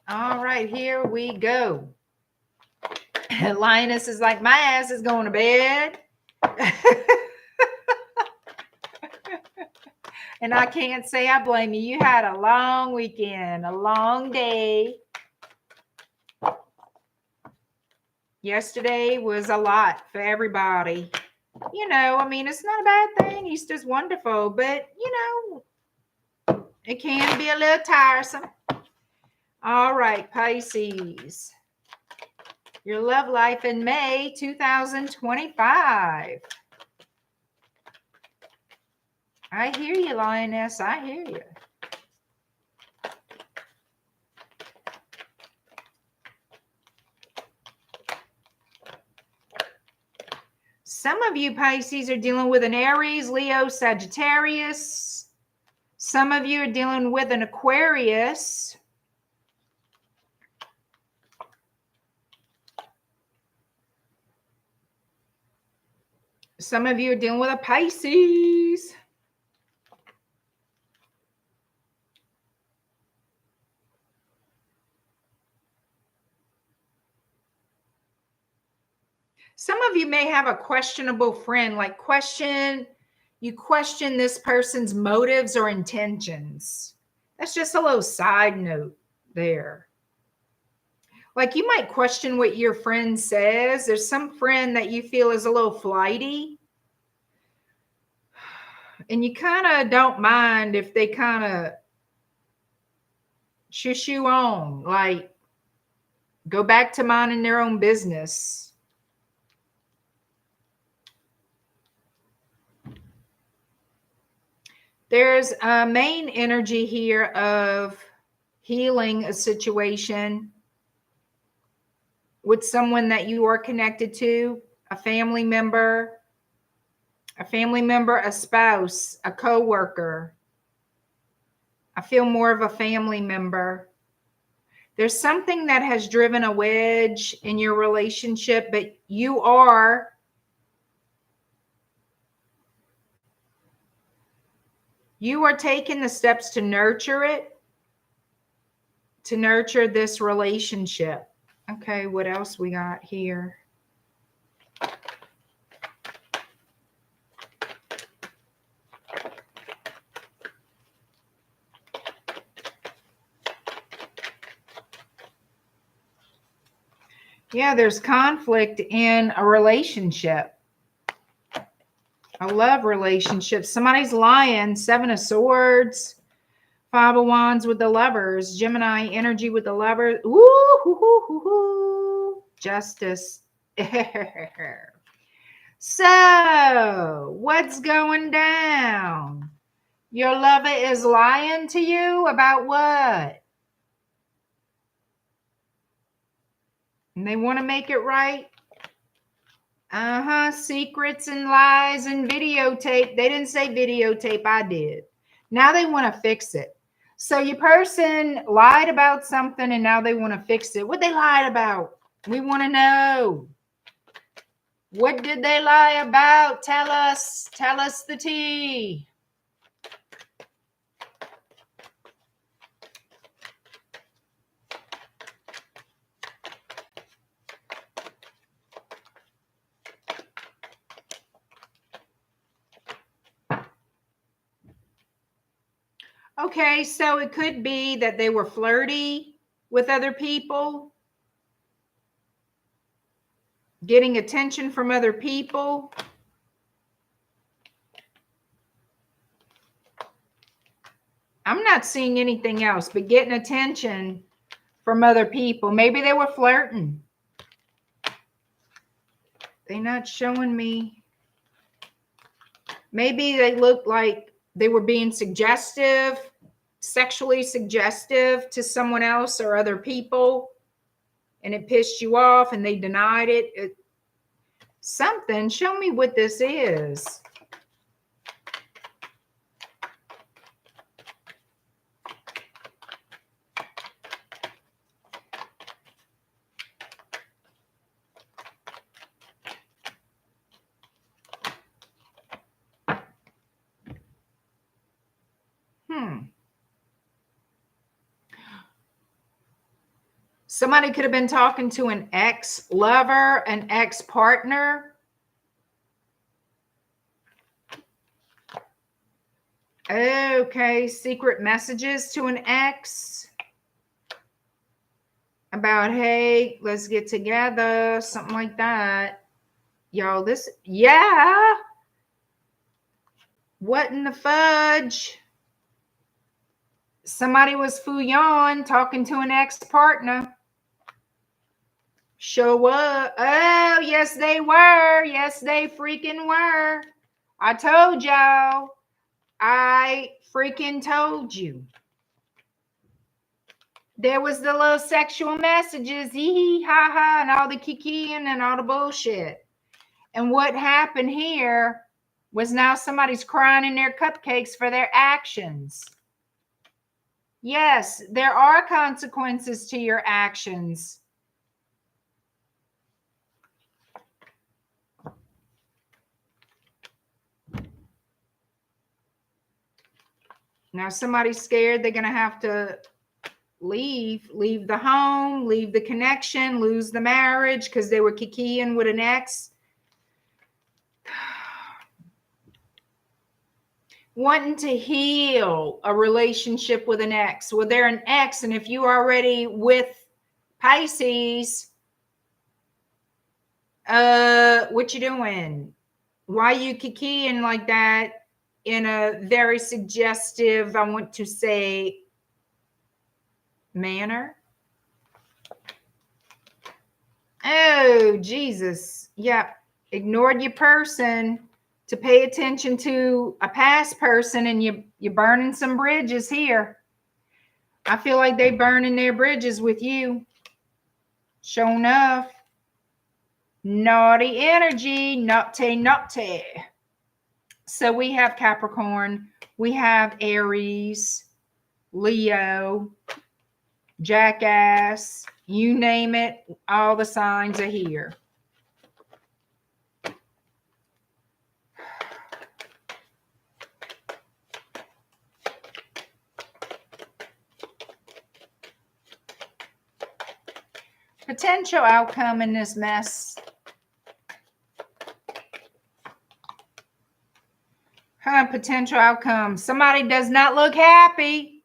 All right, here we go. Lioness is like, my ass is going to bed. And I can't say I blame you. You had a long weekend, a long day. Yesterday was a lot for everybody. You know, I mean, it's not a bad thing. Easter's wonderful, but, you know, it can be a little tiresome. All right, Pisces. Your love life in May 2025. I hear you, Lioness. I hear you. Some of you, Pisces, are dealing with an Aries, Leo, Sagittarius. Some of you are dealing with an Aquarius. Some of you are dealing with a Pisces. Some of you may have a questionable friend, like question, You question this person's motives or intentions. That's just a little side note there. Like you might question what your friend says. There's some friend that you feel is a little flighty. And you kind of don't mind if they kind of shush you on, like go back to minding their own business. There's a main energy here of healing a situation with someone that you are connected to, a family member, a spouse, a coworker. I feel more of a family member. There's something that has driven a wedge in your relationship, but you are taking the steps to nurture it, to nurture this relationship. Okay, what else we got here? Yeah, there's conflict in a relationship. A love relationship. Somebody's lying. 7 of Swords. 5 of Wands with the Lovers. Gemini energy with the Lovers. Ooh, hoo, hoo, hoo, hoo. Justice. So, what's going down? Your lover is lying to you about what? And they want to make it right? Secrets and lies and videotape. They didn't say videotape. I did. Now they want to fix it. So your person lied about something and now they want to fix it. What they lied about? We want to know. What did they lie about? Tell us. Tell us the tea. Okay, so it could be that they were flirty with other people, getting attention from other people. I'm not seeing anything else, but getting attention from other people. Maybe they were flirting. They're not showing me. Maybe they looked like they were being suggestive, sexually suggestive to someone else or other people, and it pissed you off and they denied it. Something. Show me what this is. Somebody could have been talking to an ex-lover, an ex-partner. Okay, secret messages to an ex about, hey, let's get together, something like that. Y'all, this, yeah. What in the fudge? Somebody was fooyon talking to an ex-partner. Show up. Oh, yes, they were. Yes, they freaking were. I told y'all. I freaking told you. There was the little sexual messages, hee ha ha, and all the kikiing and all the bullshit. And what happened here was now somebody's crying in their cupcakes for their actions. Yes, there are consequences to your actions. Now somebody's scared they're going to have to leave the home, leave the connection, lose the marriage because they were kikiing with an ex. wanting to heal a relationship with an ex. Well, they're an ex, and if you are already with Pisces, what you doing? Why you kikiing like that in a very suggestive, I want to say, manner? Oh, Jesus. Yeah. Ignored your person to pay attention to a past person, and you're burning some bridges here. I feel like they burning their bridges with you. Sure enough. Naughty energy. Naughty, naughty. So we have Capricorn. We have Aries, Leo, Jackass. You name it. All the signs are here. Potential outcome in this mess. Potential outcome. Somebody does not look happy.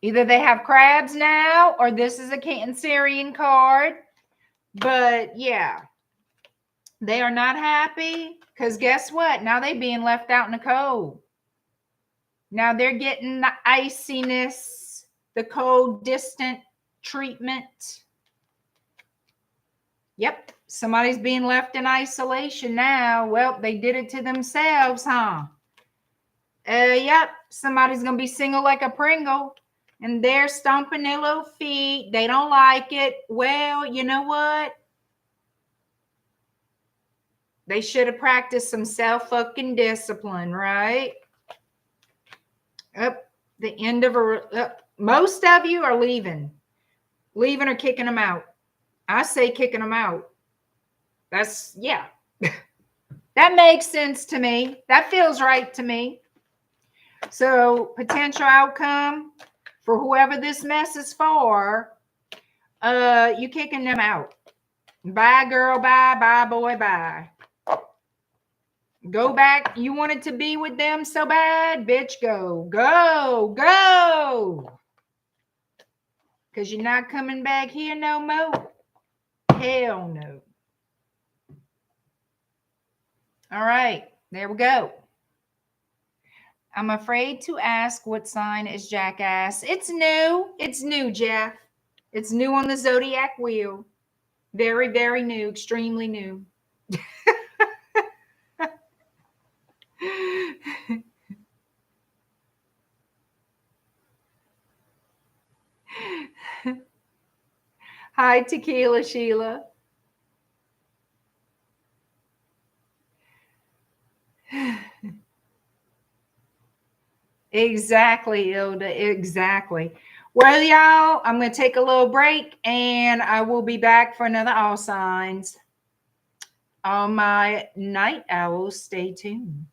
Either they have crabs now, or this is a Cancerian card. But yeah, they are not happy because guess what? Now they're being left out in the cold. Now they're getting the iciness, the cold, distant treatment. Yep, somebody's being left in isolation now. Well, they did it to themselves, huh? Yep, somebody's going to be single like a Pringle, and they're stomping their little feet. They don't like it. Well, you know what? They should have practiced some self-fucking discipline, right? Up the end of most of you are leaving or kicking them out. I say kicking them out. That's, yeah. That makes sense to me. That feels right to me. So potential outcome for whoever this mess is for, you kicking them out. Bye, girl. Bye. Bye, boy. Bye. Go back. You wanted to be with them so bad? Bitch, go. Go. Go. Because you're not coming back here no more. Hell no. All right. There we go. I'm afraid to ask what sign is Jackass. It's new. It's new, Jeff. It's new on the Zodiac wheel. Very, very new. Extremely new. Hi, Tequila Sheila. Exactly, Ilda. Exactly. Well, y'all, I'm going to take a little break and I will be back for another All Signs. All my night owls, stay tuned.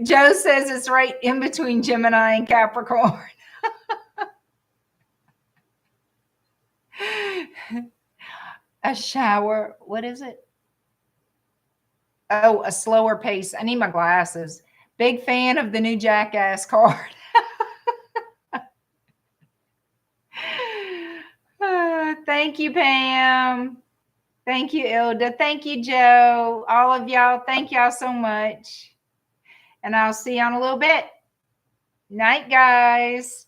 Joe says it's right in between Gemini and Capricorn. A shower. What is it? Oh, a slower pace. I need my glasses. Big fan of the new Jackass card. Thank you, Pam. Thank you, Ilda. Thank you, Joe. All of y'all, thank y'all so much. And I'll see you in a little bit. Night, guys.